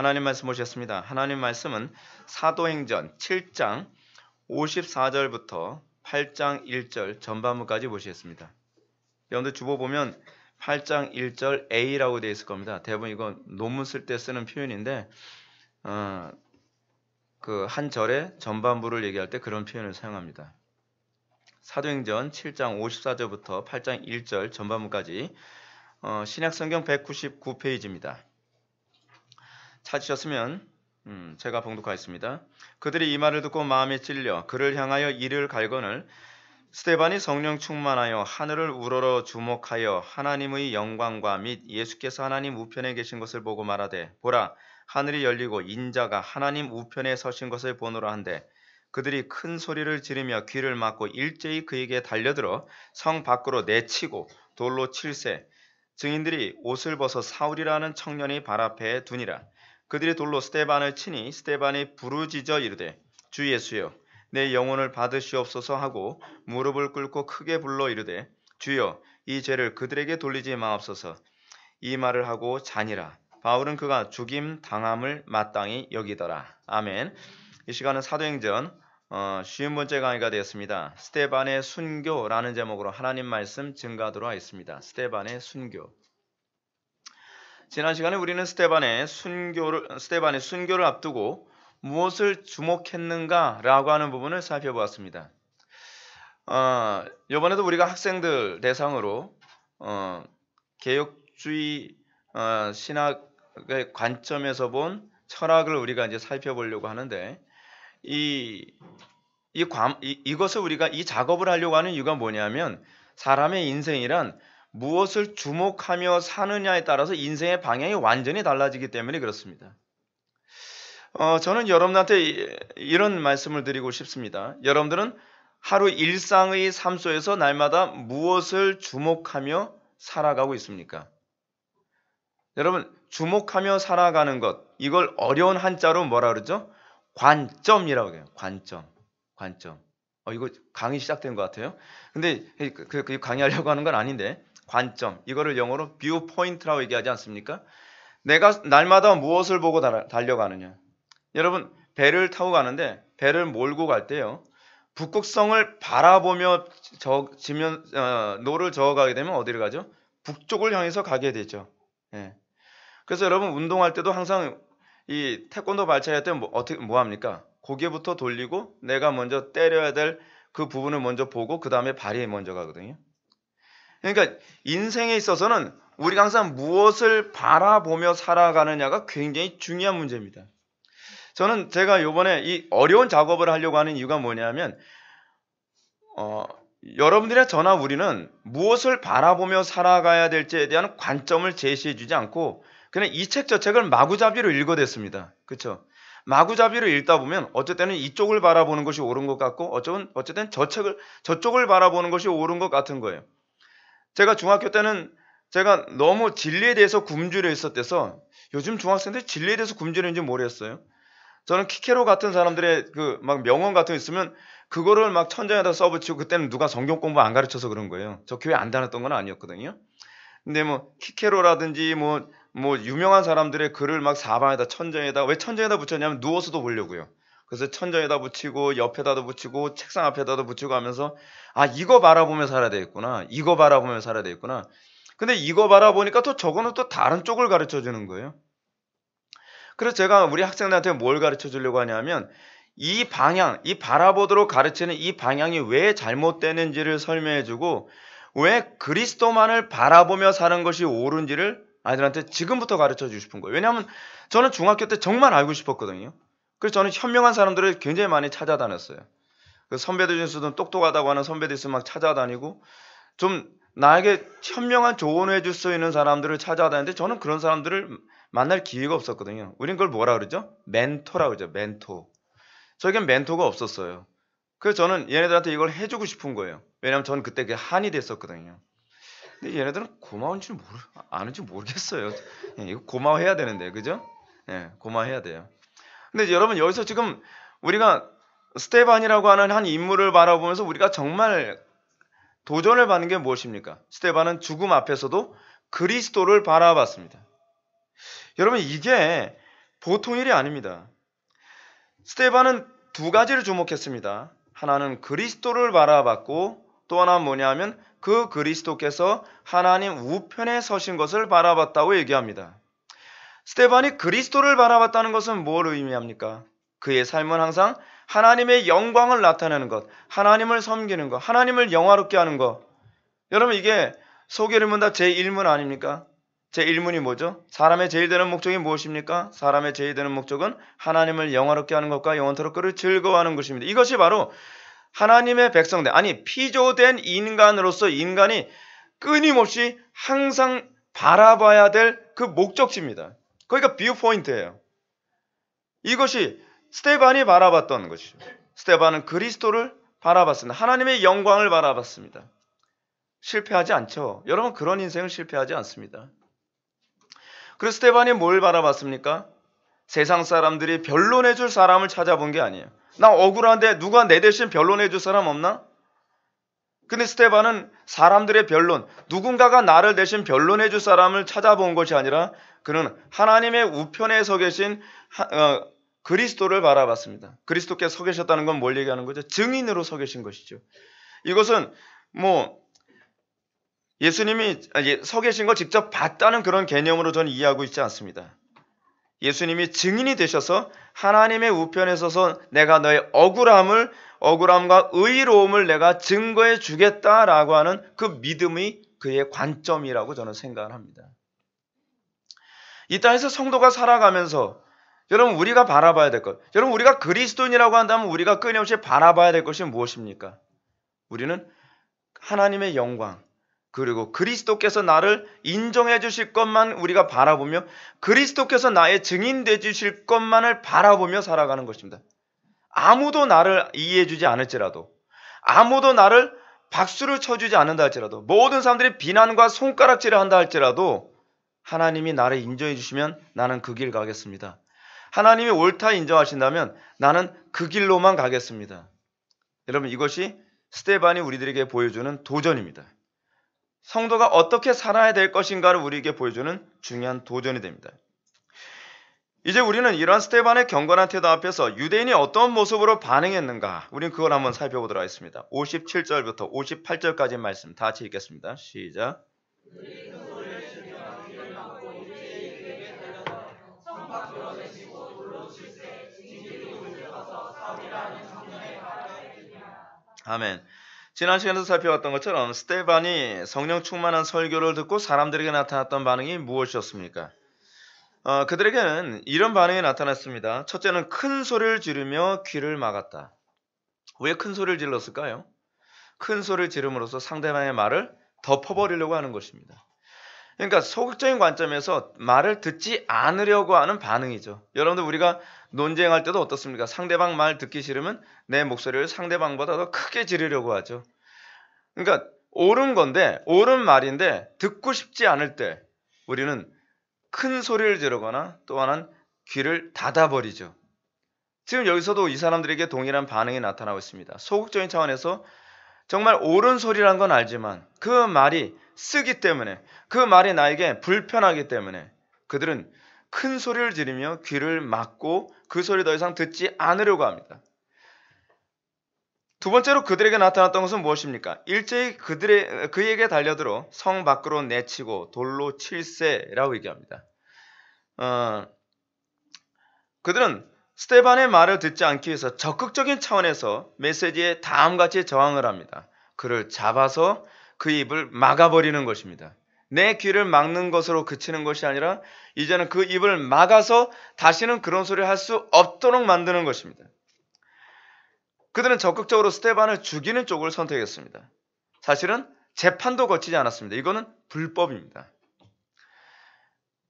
하나님 말씀 보셨습니다. 하나님 말씀은 사도행전 7장 54절부터 8장 1절 전반부까지 보시겠습니다. 여러분들 주보 보면 8장 1절 A라고 되어 있을 겁니다. 대부분 이건 논문 쓸 때 쓰는 표현인데 그 한 절의 전반부를 얘기할 때 그런 표현을 사용합니다. 사도행전 7장 54절부터 8장 1절 전반부까지 신약성경 199페이지입니다. 찾으셨으면 제가 봉독하겠습니다. 그들이 이 말을 듣고 마음에 찔려 그를 향하여 이를 갈거늘 스데반이 성령 충만하여 하늘을 우러러 주목하여 하나님의 영광과 및 예수께서 하나님 우편에 계신 것을 보고 말하되 보라 하늘이 열리고 인자가 하나님 우편에 서신 것을 보노라 한데 그들이 큰 소리를 지르며 귀를 막고 일제히 그에게 달려들어 성 밖으로 내치고 돌로 칠세 증인들이 옷을 벗어 사울이라는 청년이 발 앞에 두니라. 그들이 돌로 스데반을 치니 스데반이 부르짖어 이르되 주 예수여 내 영혼을 받으시옵소서 하고 무릎을 꿇고 크게 불러 이르되 주여 이 죄를 그들에게 돌리지 마옵소서. 이 말을 하고 자니라. 바울은 그가 죽임 당함을 마땅히 여기더라. 아멘. 이 시간은 사도행전 50번째 강의가 되었습니다. 스데반의 순교라는 제목으로 하나님 말씀 증가하도록 하겠습니다. 스데반의 순교. 지난 시간에 우리는 스데반의 순교를 앞두고 무엇을 주목했는가라고 하는 부분을 살펴보았습니다. 이번에도 우리가 학생들 대상으로 개혁주의 신학의 관점에서 본 철학을 우리가 이제 살펴보려고 하는데 이것을 우리가 이 작업을 하려고 하는 이유가 뭐냐면 사람의 인생이란 무엇을 주목하며 사느냐에 따라서 인생의 방향이 완전히 달라지기 때문에 그렇습니다. 저는 여러분한테 이런 말씀을 드리고 싶습니다. 여러분들은 하루 일상의 삶 속에서 날마다 무엇을 주목하며 살아가고 있습니까? 여러분 주목하며 살아가는 것 이걸 어려운 한자로 뭐라 그러죠? 관점이라고 해요. 관점. 이거 강의 시작된 것 같아요. 근데 그 강의하려고 하는 건 아닌데 관점 이거를 영어로 뷰 포인트라고 얘기하지 않습니까? 내가 날마다 무엇을 보고 달려가느냐. 여러분 배를 타고 가는데 배를 몰고 갈 때요. 북극성을 바라보며 노를 저어가게 되면 어디를 가죠? 북쪽을 향해서 가게 되죠. 예. 그래서 여러분 운동할 때도 항상 이 태권도 발차기 때 뭐 합니까? 고개부터 돌리고 내가 먼저 때려야 될 그 부분을 먼저 보고 그 다음에 발이 먼저 가거든요. 그러니까 인생에 있어서는 우리가 항상 무엇을 바라보며 살아가느냐가 굉장히 중요한 문제입니다. 저는 제가 이번에 이 어려운 작업을 하려고 하는 이유가 뭐냐면 여러분들이나 저나 우리는 무엇을 바라보며 살아가야 될지에 대한 관점을 제시해 주지 않고 그냥 이 책 저 책을 마구잡이로 읽어댔습니다. 그렇죠? 마구잡이로 읽다 보면 어쩔 때는 이쪽을 바라보는 것이 옳은 것 같고 어쩔 때는 저쪽을 바라보는 것이 옳은 것 같은 거예요. 제가 중학교 때는 제가 너무 진리에 대해서 굶주려 있었대서 요즘 중학생들 진리에 대해서 굶주리는지 모르겠어요. 저는 키케로 같은 사람들의 그 막 명언 같은 거 있으면 그거를 막 천장에다 써붙이고 그때는 누가 성경 공부 안 가르쳐서 그런 거예요. 저 교회 안 다녔던 건 아니었거든요. 근데 뭐 키케로라든지 뭐 유명한 사람들의 글을 막 사방에다 천장에다 왜 천장에다 붙였냐면 누워서도 보려고요. 그래서 천장에다 붙이고 옆에다도 붙이고 책상 앞에다도 붙이고 하면서 아 이거 바라보며 살아야 되겠구나. 이거 바라보며 살아야 되겠구나. 근데 이거 바라보니까 또 저거는 또 다른 쪽을 가르쳐 주는 거예요. 그래서 제가 우리 학생들한테 뭘 가르쳐 주려고 하냐면 이 방향, 이 바라보도록 가르치는 이 방향이 왜 잘못되는지를 설명해 주고 왜 그리스도만을 바라보며 사는 것이 옳은지를 아이들한테 지금부터 가르쳐 주고 싶은 거예요. 왜냐하면 저는 중학교 때 정말 알고 싶었거든요. 그래서 저는 현명한 사람들을 굉장히 많이 찾아다녔어요. 그 선배들 중에서도 똑똑하다고 하는 선배들 있으면 막 찾아다니고 좀 나에게 현명한 조언을 해줄 수 있는 사람들을 찾아다니는데 저는 그런 사람들을 만날 기회가 없었거든요. 우린 그걸 뭐라 그러죠? 멘토라고 그러죠. 멘토. 저에겐 멘토가 없었어요. 그래서 저는 얘네들한테 이걸 해주고 싶은 거예요. 왜냐하면 저는 그때 그게 한이 됐었거든요. 근데 얘네들은 고마운지 아는지 모르겠어요. 이거 고마워해야 되는데, 그죠? 예, 고마워해야 돼요. 근데 여러분 여기서 지금 우리가 스데반이라고 하는 한 인물을 바라보면서 우리가 정말 도전을 받는 게 무엇입니까? 스데반은 죽음 앞에서도 그리스도를 바라봤습니다. 여러분 이게 보통 일이 아닙니다. 스데반은 두 가지를 주목했습니다. 하나는 그리스도를 바라봤고 또 하나는 뭐냐면 그 그리스도께서 하나님 우편에 서신 것을 바라봤다고 얘기합니다. 스데반이 그리스도를 바라봤다는 것은 뭘 의미합니까? 그의 삶은 항상 하나님의 영광을 나타내는 것, 하나님을 섬기는 것, 하나님을 영화롭게 하는 것. 여러분 이게 소개를문 다 제1문 아닙니까? 제1문이 뭐죠? 사람의 제일 되는 목적이 무엇입니까? 사람의 제일 되는 목적은 하나님을 영화롭게 하는 것과 영원토록 그를 즐거워하는 것입니다. 이것이 바로 하나님의 백성들, 아니 피조된 인간으로서 인간이 끊임없이 항상 바라봐야 될 그 목적지입니다. 그러니까 뷰 포인트예요. 이것이 스데반이 바라봤던 것이죠. 스데반은 그리스도를 바라봤습니다. 하나님의 영광을 바라봤습니다. 실패하지 않죠. 여러분 그런 인생을 실패하지 않습니다. 그래서 스데반이 뭘 바라봤습니까? 세상 사람들이 변론해줄 사람을 찾아본 게 아니에요. 나 억울한데 누가 내 대신 변론해줄 사람 없나? 근데 스데반은 사람들의 변론, 누군가가 나를 대신 변론해줄 사람을 찾아본 것이 아니라 그는 하나님의 우편에 서 계신 그리스도를 바라봤습니다. 그리스도께서 서 계셨다는 건 뭘 얘기하는 거죠? 증인으로 서 계신 것이죠. 이것은 예수님이 서 계신 걸 직접 봤다는 그런 개념으로 저는 이해하고 있지 않습니다. 예수님이 증인이 되셔서 하나님의 우편에 서서 내가 너의 억울함과 의로움을 내가 증거해 주겠다라고 하는 그 믿음이 그의 관점이라고 저는 생각을 합니다. 이 땅에서 성도가 살아가면서 여러분 우리가 바라봐야 될 것, 여러분 우리가 그리스도인이라고 한다면 우리가 끊임없이 바라봐야 될 것이 무엇입니까? 우리는 하나님의 영광, 그리고 그리스도께서 나를 인정해 주실 것만 우리가 바라보며 그리스도께서 나의 증인 돼 주실 것만을 바라보며 살아가는 것입니다. 아무도 나를 이해해 주지 않을지라도, 아무도 나를 박수를 쳐주지 않는다 할지라도, 모든 사람들이 비난과 손가락질을 한다 할지라도 하나님이 나를 인정해 주시면 나는 그 길 가겠습니다. 하나님이 옳다 인정하신다면 나는 그 길로만 가겠습니다. 여러분 이것이 스데반이 우리들에게 보여주는 도전입니다. 성도가 어떻게 살아야 될 것인가를 우리에게 보여주는 중요한 도전이 됩니다. 이제 우리는 이러한 스데반의 경건한 태도 앞에서 유대인이 어떤 모습으로 반응했는가, 우리는 그걸 한번 살펴보도록 하겠습니다. 57절부터 58절까지 말씀 다 같이 읽겠습니다. 시작. 아멘. 지난 시간에서 살펴봤던 것처럼 스데반이 성령 충만한 설교를 듣고 사람들에게 나타났던 반응이 무엇이었습니까? 그들에게는 이런 반응이 나타났습니다. 첫째는 큰 소리를 지르며 귀를 막았다. 왜 큰 소리를 질렀을까요? 큰 소리를 지름으로써 상대방의 말을 덮어버리려고 하는 것입니다. 그러니까 소극적인 관점에서 말을 듣지 않으려고 하는 반응이죠. 여러분들 우리가 논쟁할 때도 어떻습니까? 상대방 말 듣기 싫으면 내 목소리를 상대방보다 더 크게 지르려고 하죠. 그러니까 옳은 건데, 옳은 말인데 듣고 싶지 않을 때 우리는 큰 소리를 지르거나 또 하나는 귀를 닫아버리죠. 지금 여기서도 이 사람들에게 동일한 반응이 나타나고 있습니다. 소극적인 차원에서 정말 옳은 소리란 건 알지만 그 말이 쓰기 때문에, 그 말이 나에게 불편하기 때문에 그들은 큰 소리를 지르며 귀를 막고 그 소리 더 이상 듣지 않으려고 합니다. 두 번째로 그들에게 나타났던 것은 무엇입니까? 일제히 그에게 달려들어 성 밖으로 내치고 돌로 칠세라고 얘기합니다. 그들은 스데반의 말을 듣지 않기 위해서 적극적인 차원에서 메시지에 다음같이 저항을 합니다. 그를 잡아서 그 입을 막아버리는 것입니다. 내 귀를 막는 것으로 그치는 것이 아니라 이제는 그 입을 막아서 다시는 그런 소리를 할 수 없도록 만드는 것입니다. 그들은 적극적으로 스데반을 죽이는 쪽을 선택했습니다. 사실은 재판도 거치지 않았습니다. 이거는 불법입니다.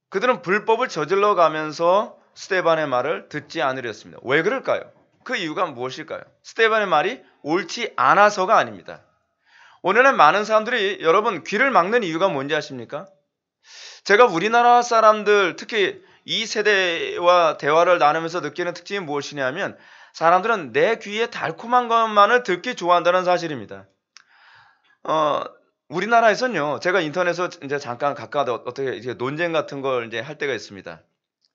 그들은 불법을 저질러 가면서 스데반의 말을 듣지 않으려 했습니다. 왜 그럴까요? 그 이유가 무엇일까요? 스데반의 말이 옳지 않아서가 아닙니다. 오늘은 많은 사람들이 여러분 귀를 막는 이유가 뭔지 아십니까? 제가 우리나라 사람들 특히 이 세대와 대화를 나누면서 느끼는 특징이 무엇이냐면 사람들은 내 귀에 달콤한 것만을 듣기 좋아한다는 사실입니다. 우리나라에서는요, 제가 인터넷에서 이제 잠깐 가까운 어떻게 이제 논쟁 같은 걸 이제 할 때가 있습니다.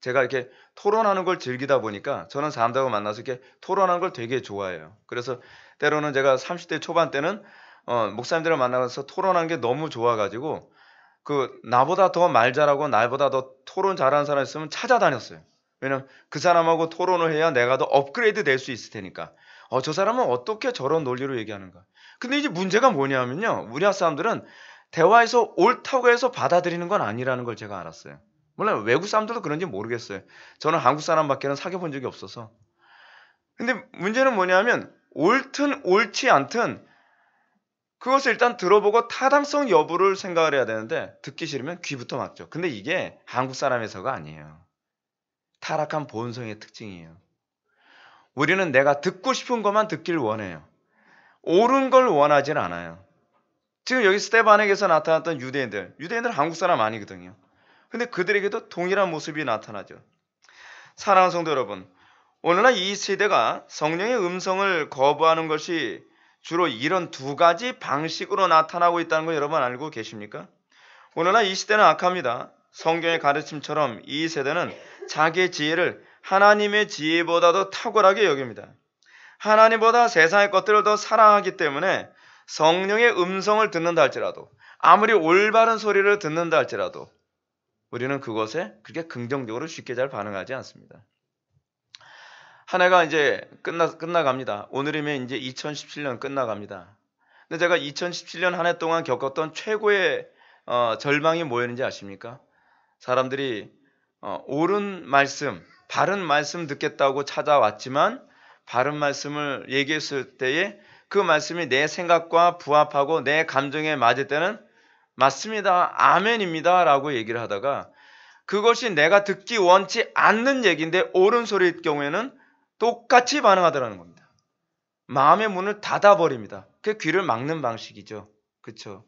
제가 이렇게 토론하는 걸 즐기다 보니까 저는 사람들하고 만나서 이렇게 토론하는 걸 되게 좋아해요. 그래서 때로는 제가 30대 초반 때는 목사님들을 만나서 토론하는 게 너무 좋아가지고 나보다 더 말 잘하고 나보다 더 토론 잘하는 사람 있으면 찾아다녔어요. 왜냐면 그 사람하고 토론을 해야 내가 더 업그레이드 될 수 있을 테니까. 저 사람은 어떻게 저런 논리로 얘기하는가. 근데 이제 문제가 뭐냐면요. 우리나라 사람들은 대화에서 옳다고 해서 받아들이는 건 아니라는 걸 제가 알았어요. 물론 외국 사람들도 그런지 모르겠어요. 저는 한국 사람밖에는 사귀어 본 적이 없어서. 근데 문제는 뭐냐면 옳든 옳지 않든 그것을 일단 들어보고 타당성 여부를 생각을 해야 되는데 듣기 싫으면 귀부터 막죠. 근데 이게 한국 사람에서가 아니에요. 타락한 본성의 특징이에요. 우리는 내가 듣고 싶은 것만 듣길 원해요. 옳은 걸 원하진 않아요. 지금 여기 스데반에게서 나타났던 유대인들은 한국 사람 아니거든요. 근데 그들에게도 동일한 모습이 나타나죠. 사랑하는 성도 여러분, 오늘날 이 시대가 성령의 음성을 거부하는 것이 주로 이런 두 가지 방식으로 나타나고 있다는 거 여러분 알고 계십니까? 오늘날 이 시대는 악합니다. 성경의 가르침처럼 이 세대는 자기의 지혜를 하나님의 지혜보다도 탁월하게 여깁니다. 하나님보다 세상의 것들을 더 사랑하기 때문에 성령의 음성을 듣는다 할지라도 아무리 올바른 소리를 듣는다 할지라도 우리는 그것에 그렇게 긍정적으로 쉽게 잘 반응하지 않습니다. 한 해가 이제 끝나갑니다. 오늘이면 이제 2017년 끝나갑니다. 근데 제가 2017년 한 해 동안 겪었던 최고의 절망이 뭐였는지 아십니까? 사람들이 옳은 말씀, 바른 말씀 듣겠다고 찾아왔지만 바른 말씀을 얘기했을 때에 그 말씀이 내 생각과 부합하고 내 감정에 맞을 때는 맞습니다. 아멘입니다. 라고 얘기를 하다가 그것이 내가 듣기 원치 않는 얘기인데 옳은 소리일 경우에는 똑같이 반응하더라는 겁니다. 마음의 문을 닫아버립니다. 그게 귀를 막는 방식이죠. 그렇죠?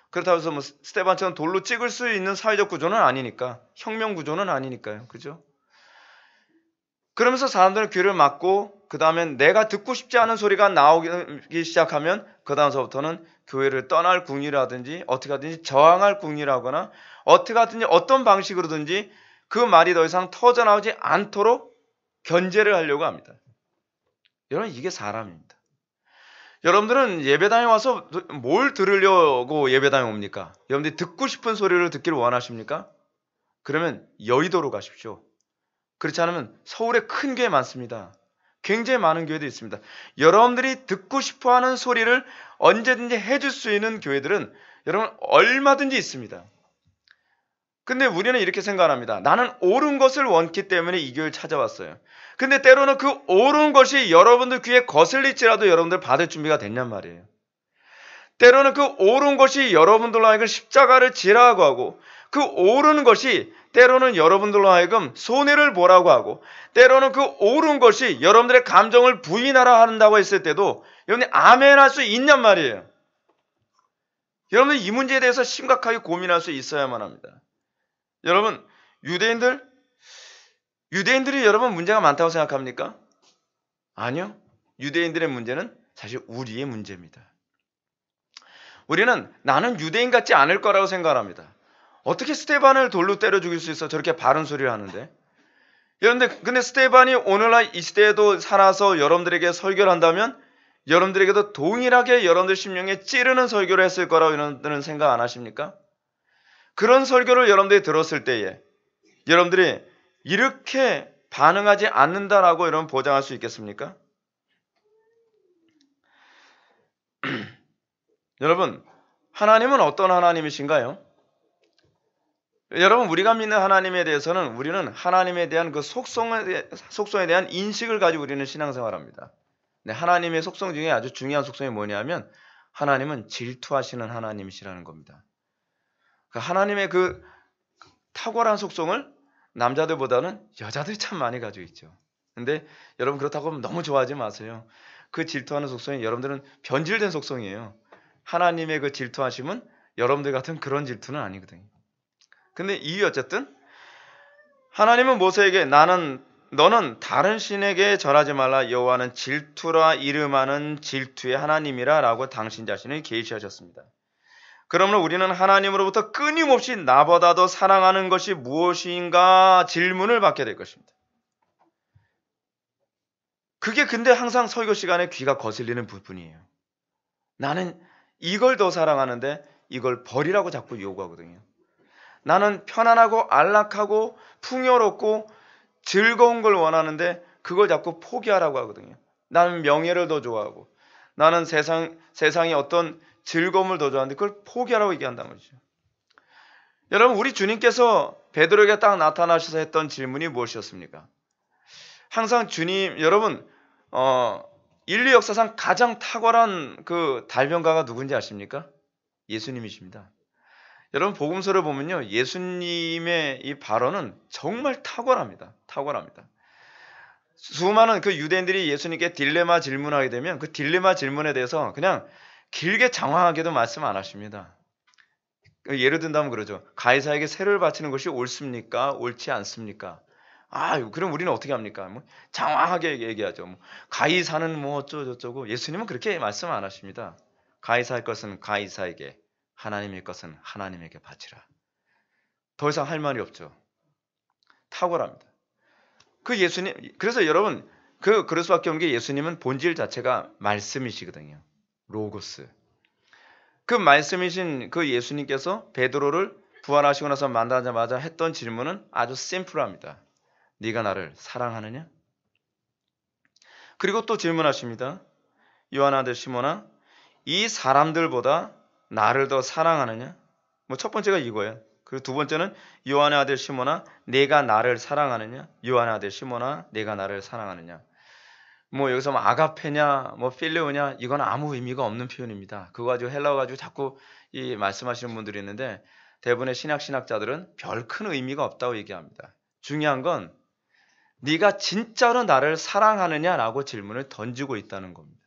그렇다고 해서 스데반처럼 돌로 찍을 수 있는 사회적 구조는 아니니까, 혁명 구조는 아니니까요. 그죠? 그러면서 사람들은 귀를 막고 그 다음엔 내가 듣고 싶지 않은 소리가 나오기 시작하면 그 다음서부터는 교회를 떠날 궁리라든지 어떻게 하든지 저항할 궁리라거나 어떻게 하든지 어떤 방식으로든지 그 말이 더 이상 터져나오지 않도록 견제를 하려고 합니다. 여러분 이게 사람입니다. 여러분들은 예배당에 와서 뭘 들으려고 예배당에 옵니까? 여러분들이 듣고 싶은 소리를 듣기를 원하십니까? 그러면 여의도로 가십시오. 그렇지 않으면 서울에 큰 교회 많습니다. 굉장히 많은 교회도 있습니다. 여러분들이 듣고 싶어하는 소리를 언제든지 해줄 수 있는 교회들은 여러분 얼마든지 있습니다. 근데 우리는 이렇게 생각합니다. 나는 옳은 것을 원기 때문에 이 교회를 찾아왔어요. 근데 때로는 그 옳은 것이 여러분들 귀에 거슬릴지라도 여러분들 받을 준비가 됐냔 말이에요. 때로는 그 옳은 것이 여러분들로 하여금 십자가를 지라고 하고 그 옳은 것이 때로는 여러분들로 하여금 손해를 보라고 하고 때로는 그 옳은 것이 여러분들의 감정을 부인하라 한다고 했을 때도 여러분이 아멘 할 수 있냔 말이에요. 여러분은 이 문제에 대해서 심각하게 고민할 수 있어야만 합니다. 여러분 유대인들이 여러분 문제가 많다고 생각합니까? 아니요. 유대인들의 문제는 사실 우리의 문제입니다. 우리는 나는 유대인 같지 않을 거라고 생각합니다. 어떻게 스데반을 돌로 때려 죽일 수 있어? 저렇게 바른 소리를 하는데. 근데 스데반이 오늘날 이 시대에도 살아서 여러분들에게 설교를 한다면 여러분들에게도 동일하게 여러분들 심령에 찌르는 설교를 했을 거라고 여러분들은 생각 안 하십니까? 그런 설교를 여러분들이 들었을 때에 여러분들이 이렇게 반응하지 않는다라고 여러분 보장할 수 있겠습니까? 여러분, 하나님은 어떤 하나님이신가요? 여러분, 우리가 믿는 하나님에 대해서는 우리는 하나님에 대한 그 속성에 대한 인식을 가지고 우리는 신앙생활합니다. 네, 하나님의 속성 중에 아주 중요한 속성이 뭐냐면 하나님은 질투하시는 하나님이시라는 겁니다. 하나님의 그 탁월한 속성을 남자들보다는 여자들이 참 많이 가지고 있죠. 근데 여러분 그렇다고 하면 너무 좋아하지 마세요. 그 질투하는 속성이 여러분들은 변질된 속성이에요. 하나님의 그 질투하심은 여러분들 같은 그런 질투는 아니거든요. 근데 이유 어쨌든 하나님은 모세에게 너는 다른 신에게 절하지 말라. 여호와는 질투라 이름하는 질투의 하나님이라 라고 당신 자신을 계시하셨습니다. 그러므로 우리는 하나님으로부터 끊임없이 나보다 더 사랑하는 것이 무엇인가 질문을 받게 될 것입니다. 그게 근데 항상 설교 시간에 귀가 거슬리는 부분이에요. 나는 이걸 더 사랑하는데 이걸 버리라고 자꾸 요구하거든요. 나는 편안하고 안락하고 풍요롭고 즐거운 걸 원하는데 그걸 자꾸 포기하라고 하거든요. 나는 명예를 더 좋아하고 나는 세상의 어떤 즐거움을 더 좋아하는데 그걸 포기하라고 얘기한단 말이죠. 여러분, 우리 주님께서 베드로에게 딱 나타나셔서 했던 질문이 무엇이었습니까? 항상 주님, 여러분, 인류 역사상 가장 탁월한 그 달변가가 누군지 아십니까? 예수님이십니다. 여러분, 복음서를 보면요, 예수님의 이 발언은 정말 탁월합니다. 탁월합니다. 수많은 그 유대인들이 예수님께 딜레마 질문하게 되면 그 딜레마 질문에 대해서 그냥 길게 장황하게도 말씀 안 하십니다. 예를 든다면 그러죠. 가이사에게 세를 바치는 것이 옳습니까? 옳지 않습니까? 그럼 우리는 어떻게 합니까? 뭐 장황하게 얘기하죠. 뭐 가이사는 뭐 어쩌고저쩌고. 예수님은 그렇게 말씀 안 하십니다. 가이사의 것은 가이사에게, 하나님의 것은 하나님에게 바치라. 더 이상 할 말이 없죠. 탁월합니다. 그 예수님, 그래서 여러분, 그럴 수밖에 없는 게 예수님은 본질 자체가 말씀이시거든요. 로고스. 그 말씀이신 그 예수님께서 베드로를 부활하시고 나서 만나자마자 했던 질문은 아주 심플합니다. 네가 나를 사랑하느냐? 그리고 또 질문하십니다. 요한 아들 시몬아, 이 사람들보다 나를 더 사랑하느냐? 뭐 첫 번째가 이거예요. 그리고 두 번째는 요한의 아들 시몬아, 내가 나를 사랑하느냐? 요한의 아들 시몬아, 내가 나를 사랑하느냐? 뭐 여기서 뭐 아가페냐, 뭐 필레오냐, 이건 아무 의미가 없는 표현입니다. 그거 가지고 헬라어 가지고 자꾸 이 말씀하시는 분들이 있는데 대부분의 신학자들은 별 큰 의미가 없다고 얘기합니다. 중요한 건 네가 진짜로 나를 사랑하느냐라고 질문을 던지고 있다는 겁니다.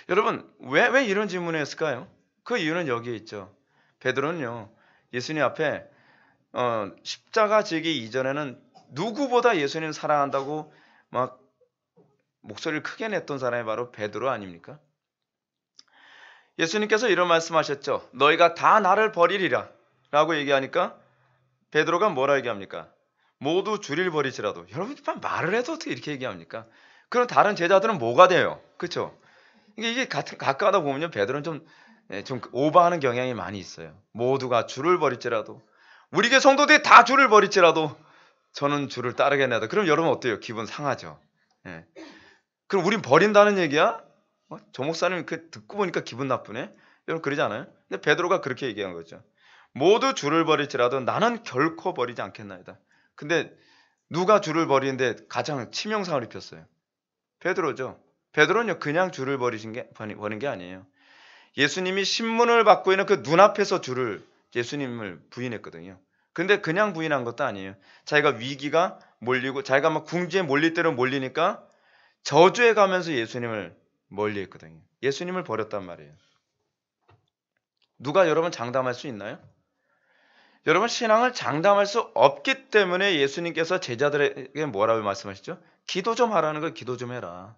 여러분, 왜 이런 질문을 했을까요? 그 이유는 여기에 있죠. 베드로는요, 예수님 앞에 십자가 지기 이전에는 누구보다 예수님 사랑한다고 막 목소리를 크게 냈던 사람이 바로 베드로 아닙니까? 예수님께서 이런 말씀하셨죠. 너희가 다 나를 버리리라 라고 얘기하니까 베드로가 뭐라 얘기합니까? 모두 주를 버리시라도. 여러분, 말을 해도 어떻게 이렇게 얘기합니까? 그럼 다른 제자들은 뭐가 돼요? 그렇죠? 이게 가끔 하다 보면요, 베드로는 좀 오버하는 경향이 많이 있어요. 모두가 주를 버릴지라도, 우리 교회 성도들이 다 주를 버릴지라도 저는 주를 따르겠나이다. 그럼 여러분 어때요? 기분 상하죠. 예. 그럼 우린 버린다는 얘기야? 조 목사님 듣고 보니까 기분 나쁘네. 여러분 그러지 않아요? 근데 베드로가 그렇게 얘기한 거죠. 모두 주를 버릴지라도 나는 결코 버리지 않겠나이다. 근데 누가 주를 버리는데 가장 치명상을 입혔어요? 베드로죠. 베드로는요, 그냥 주를 버린 게 아니에요. 예수님이 신문을 받고 있는 그 눈앞에서 예수님을 부인했거든요. 근데 그냥 부인한 것도 아니에요. 자기가 위기가 몰리고 자기가 막 궁지에 몰릴 대로 몰리니까 저주해 가면서 예수님을 멀리했거든요. 예수님을 버렸단 말이에요. 누가 여러분 장담할 수 있나요? 여러분, 신앙을 장담할 수 없기 때문에 예수님께서 제자들에게 뭐라고 말씀하시죠? 기도 좀 하라는 걸. 기도 좀 해라.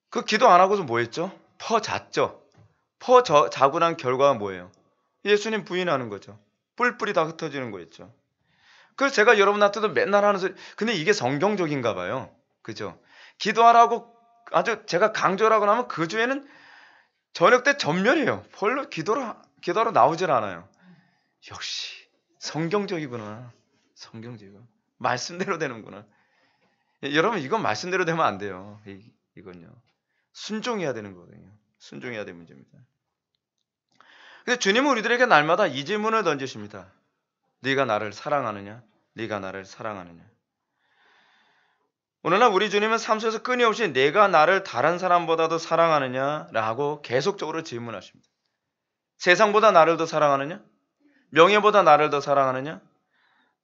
그 기도 안 하고서 뭐 했죠? 퍼잤죠. 자고 난 결과가 뭐예요? 예수님 부인하는 거죠. 뿔뿔이 다 흩어지는 거였죠. 그래서 제가 여러분한테도 맨날 하는 소리, 근데 이게 성경적인가 봐요. 그죠? 기도하라고 아주 제가 강조를 하고 나면 그 주에는 저녁 때 전멸이에요. 별로 기도하러 나오질 않아요. 역시 성경적이구나. 성경적이고 말씀대로 되는구나. 여러분, 이건 말씀대로 되면 안 돼요. 이건요. 순종해야 되는 거거든요. 순종해야 되는 문제입니다. 근데 주님은 우리들에게 날마다 이 질문을 던지십니다. 네가 나를 사랑하느냐? 네가 나를 사랑하느냐? 오늘날 우리 주님은 삶 속에서 끊임없이 내가 나를 다른 사람보다도 사랑하느냐라고 계속적으로 질문하십니다. 세상보다 나를 더 사랑하느냐? 명예보다 나를 더 사랑하느냐?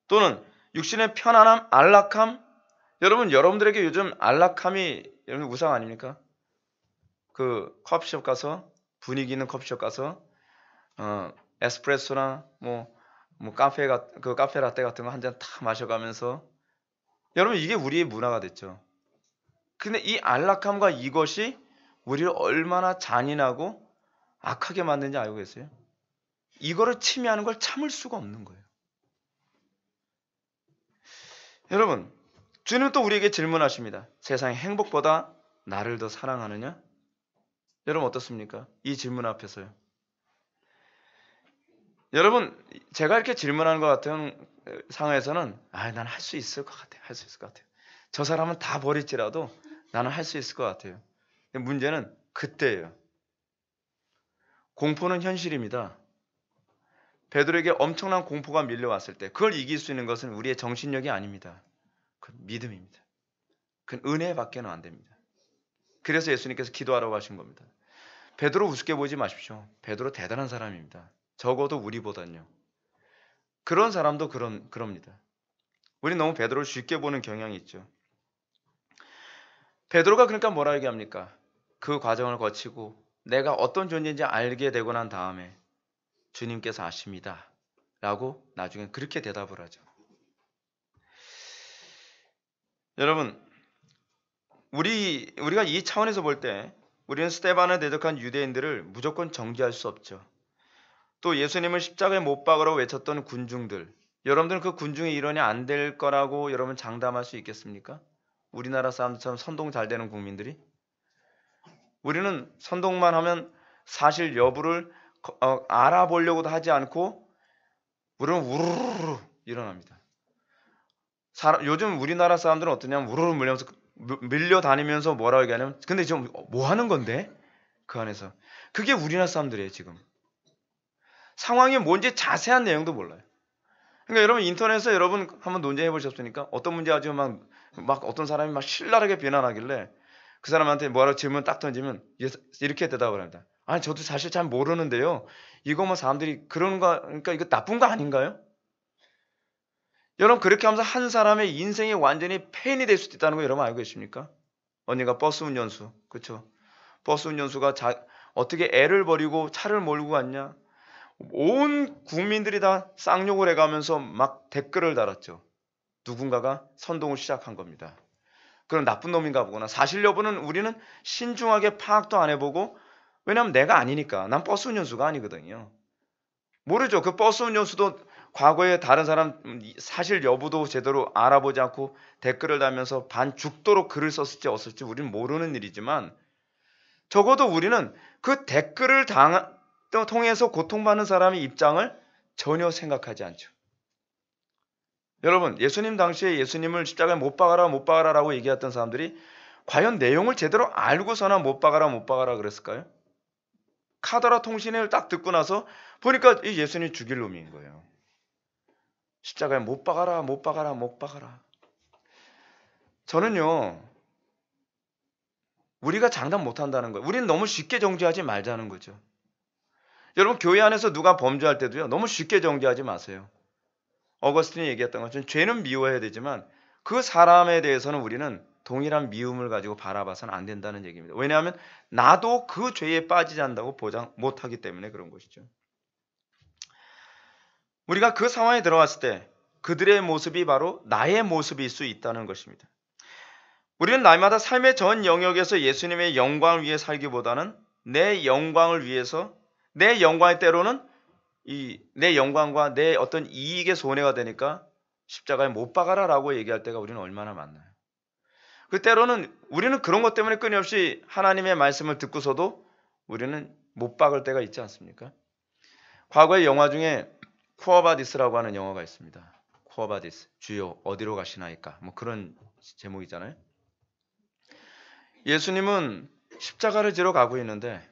또는 육신의 편안함, 안락함? 여러분들에게 요즘 안락함이 여러분 우상 아닙니까? 그 커피숍 가서, 분위기 있는 커피숍 가서 에스프레소나 뭐 카페 라떼 같은 거 한 잔 탁 마셔가면서, 여러분 이게 우리의 문화가 됐죠. 근데 이 안락함과 이것이 우리를 얼마나 잔인하고 악하게 만드는지 알고 계세요? 이거를 침해하는 걸 참을 수가 없는 거예요. 여러분, 주님은 또 우리에게 질문하십니다. 세상의 행복보다 나를 더 사랑하느냐? 여러분 어떻습니까? 이 질문 앞에서요. 여러분, 제가 이렇게 질문하는 것 같은 상황에서는 난 할 수 있을 것 같아요. 할 수 있을 것 같아요. 저 사람은 다 버릴지라도 나는 할 수 있을 것 같아요. 근데 문제는 그때예요. 공포는 현실입니다. 베드로에게 엄청난 공포가 밀려왔을 때 그걸 이길 수 있는 것은 우리의 정신력이 아닙니다. 그건 믿음입니다. 그건 은혜밖에는 안 됩니다. 그래서 예수님께서 기도하라고 하신 겁니다. 베드로 우습게 보지 마십시오. 베드로 대단한 사람입니다. 적어도 우리보단요. 그런 사람도 그럽니다. 우리 너무 베드로를 쉽게 보는 경향이 있죠. 베드로가 그러니까 뭐라 얘기합니까? 그 과정을 거치고 내가 어떤 존재인지 알게 되고 난 다음에 주님께서 아십니다. 라고 나중에 그렇게 대답을 하죠. 여러분, 우리가 이 차원에서 볼 때 우리는 스데반을 대적한 유대인들을 무조건 정죄할 수 없죠. 또 예수님을 십자가에 못 박으라고 외쳤던 군중들, 여러분들은 그 군중의 일원이 안 될 거라고 여러분 장담할 수 있겠습니까? 우리나라 사람들처럼 선동 잘 되는 국민들이? 우리는 선동만 하면 사실 여부를 알아보려고도 하지 않고 우리는 우르르 일어납니다. 요즘 우리나라 사람들은 어떠냐면 우르르 밀려다니면서 뭐라고 얘기하냐면 근데 지금 뭐 하는 건데? 그 안에서. 그게 우리나라 사람들이에요 지금. 상황이 뭔지 자세한 내용도 몰라요. 그러니까 여러분 인터넷에서 여러분 한번 논쟁해 보셨으니까 어떤 문제 가지고 막 어떤 사람이 막 신랄하게 비난하길래 그 사람한테 뭐라고 질문 딱 던지면 이렇게 대답을 합니다. 아니 저도 사실 잘 모르는데요. 이거 뭐 사람들이 그러는가 그러니까 이거 나쁜 거 아닌가요? 여러분 그렇게 하면서 한 사람의 인생이 완전히 폐인이 될 수도 있다는 거 여러분 알고 계십니까? 언니가 버스 운전수 그렇죠? 버스 운전수가 어떻게 애를 버리고 차를 몰고 갔냐? 온 국민들이 다 쌍욕을 해가면서 막 댓글을 달았죠. 누군가가 선동을 시작한 겁니다. 그럼 나쁜 놈인가 보구나. 사실 여부는 우리는 신중하게 파악도 안 해보고 왜냐하면 내가 아니니까. 난 버스 운전수가 아니거든요. 모르죠. 그 버스 운전수도 과거에 다른 사람 사실 여부도 제대로 알아보지 않고 댓글을 달면서 반 죽도록 글을 썼을지 없을지 우리는 모르는 일이지만 적어도 우리는 그 댓글을 통해서 고통받는 사람의 입장을 전혀 생각하지 않죠. 여러분 예수님 당시에 예수님을 십자가에 못 박아라라고 얘기했던 사람들이 과연 내용을 제대로 알고서나 못 박아라 그랬을까요? 카더라 통신회를 딱 듣고 나서 보니까 이 예수님 죽일 놈인 거예요. 십자가에 못 박아라. 저는요 우리가 장담 못한다는 거예요. 우리는 너무 쉽게 정죄하지 말자는 거죠. 여러분 교회 안에서 누가 범죄할 때도요 너무 쉽게 정죄하지 마세요. 어거스틴이 얘기했던 것처럼 죄는 미워해야 되지만 그 사람에 대해서는 우리는 동일한 미움을 가지고 바라봐서는 안 된다는 얘기입니다. 왜냐하면 나도 그 죄에 빠지지 않는다고 보장 못하기 때문에 그런 것이죠. 우리가 그 상황에 들어갔을 때 그들의 모습이 바로 나의 모습일 수 있다는 것입니다. 우리는 날마다 삶의 전 영역에서 예수님의 영광을 위해 살기보다는 내 영광을 위해서 내 영광의 때로는 내 영광과 내 어떤 이익의 손해가 되니까 십자가에 못 박아라라고 얘기할 때가 우리는 얼마나 많나요? 그 때로는 우리는 그런 것 때문에 끊임없이 하나님의 말씀을 듣고서도 우리는 못 박을 때가 있지 않습니까? 과거의 영화 중에 쿠어바디스라고 하는 영화가 있습니다. 쿠어바디스, 주여 어디로 가시나이까? 뭐 그런 제목이잖아요. 예수님은 십자가를 지러 가고 있는데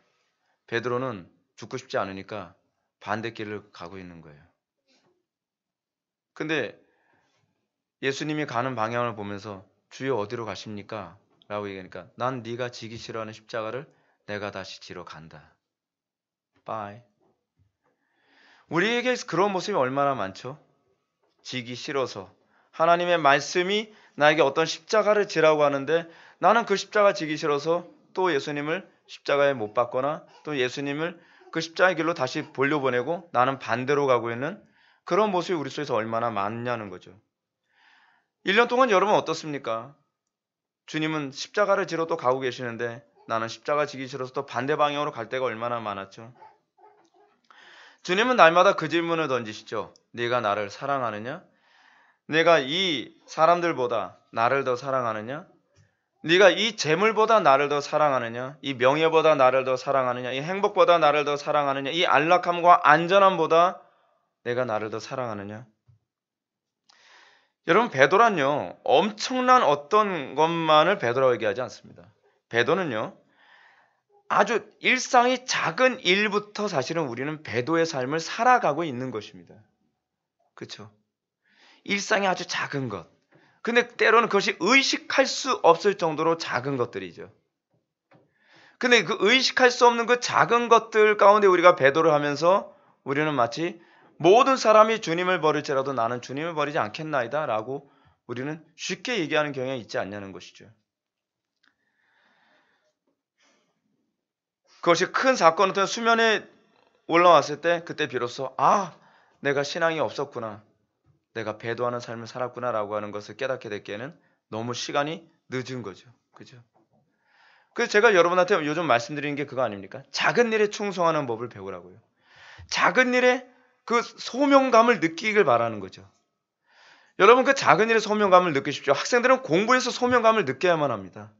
베드로는 죽고 싶지 않으니까 반대길을 가고 있는 거예요. 근데 예수님이 가는 방향을 보면서 주여 어디로 가십니까? 라고 얘기하니까 난 네가 지기 싫어하는 십자가를 내가 다시 지러 간다. 바이. 우리에게 그런 모습이 얼마나 많죠? 지기 싫어서 하나님의 말씀이 나에게 어떤 십자가를 지라고 하는데 나는 그 십자가 지기 싫어서 또 예수님을 십자가에 못 박거나 또 예수님을 그 십자가의 길로 다시 돌려보내고 나는 반대로 가고 있는 그런 모습이 우리 속에서 얼마나 많냐는 거죠. 1년 동안 여러분 어떻습니까? 주님은 십자가를 지러 또 가고 계시는데 나는 십자가 지기 싫어서 또 반대 방향으로 갈 때가 얼마나 많았죠. 주님은 날마다 그 질문을 던지시죠. 네가 나를 사랑하느냐? 네가 이 사람들보다 나를 더 사랑하느냐? 네가 이 재물보다 나를 더 사랑하느냐? 이 명예보다 나를 더 사랑하느냐? 이 행복보다 나를 더 사랑하느냐? 이 안락함과 안전함보다 내가 나를 더 사랑하느냐? 여러분, 베드로는요, 엄청난 어떤 것만을 베드로라고 얘기하지 않습니다. 베드로는요, 아주 일상의 작은 일부터 사실은 우리는 베드로의 삶을 살아가고 있는 것입니다. 그렇죠? 일상의 아주 작은 것. 근데 때로는 그것이 의식할 수 없을 정도로 작은 것들이죠. 근데 그 의식할 수 없는 그 작은 것들 가운데 우리가 베드로를 하면서 우리는 마치 모든 사람이 주님을 버릴지라도 나는 주님을 버리지 않겠나이다 라고 우리는 쉽게 얘기하는 경향이 있지 않냐는 것이죠. 그것이 큰 사건부터 수면에 올라왔을 때 그때 비로소 내가 신앙이 없었구나. 내가 배도하는 삶을 살았구나 라고 하는 것을 깨닫게 됐기에는 너무 시간이 늦은 거죠. 그죠? 그래서 제가 여러분한테 요즘 말씀드리는 게 그거 아닙니까? 작은 일에 충성하는 법을 배우라고요. 작은 일에 그 소명감을 느끼길 바라는 거죠. 여러분 그 작은 일에 소명감을 느끼십시오. 학생들은 공부에서 소명감을 느껴야만 합니다.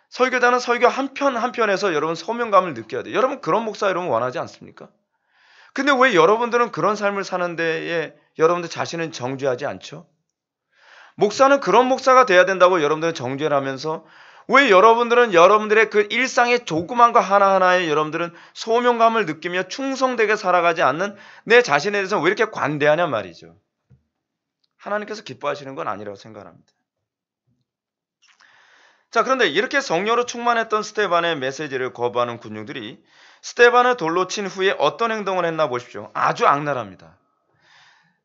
설교자는 설교 한 편 한 편에서 여러분 소명감을 느껴야 돼요. 여러분 그런 목사 여러분 원하지 않습니까? 근데 왜 여러분들은 그런 삶을 사는 데에 여러분들 자신은 정죄하지 않죠? 목사는 그런 목사가 돼야 된다고 여러분들은 정죄를 하면서 왜 여러분들은 여러분들의 그 일상의 조그만 거 하나하나에 여러분들은 소명감을 느끼며 충성되게 살아가지 않는 내 자신에 대해서 왜 이렇게 관대하냐 말이죠. 하나님께서 기뻐하시는 건 아니라고 생각합니다. 자, 그런데 이렇게 성령으로 충만했던 스데반의 메시지를 거부하는 군중들이 스데반을 돌로 친 후에 어떤 행동을 했나 보십시오. 아주 악랄합니다.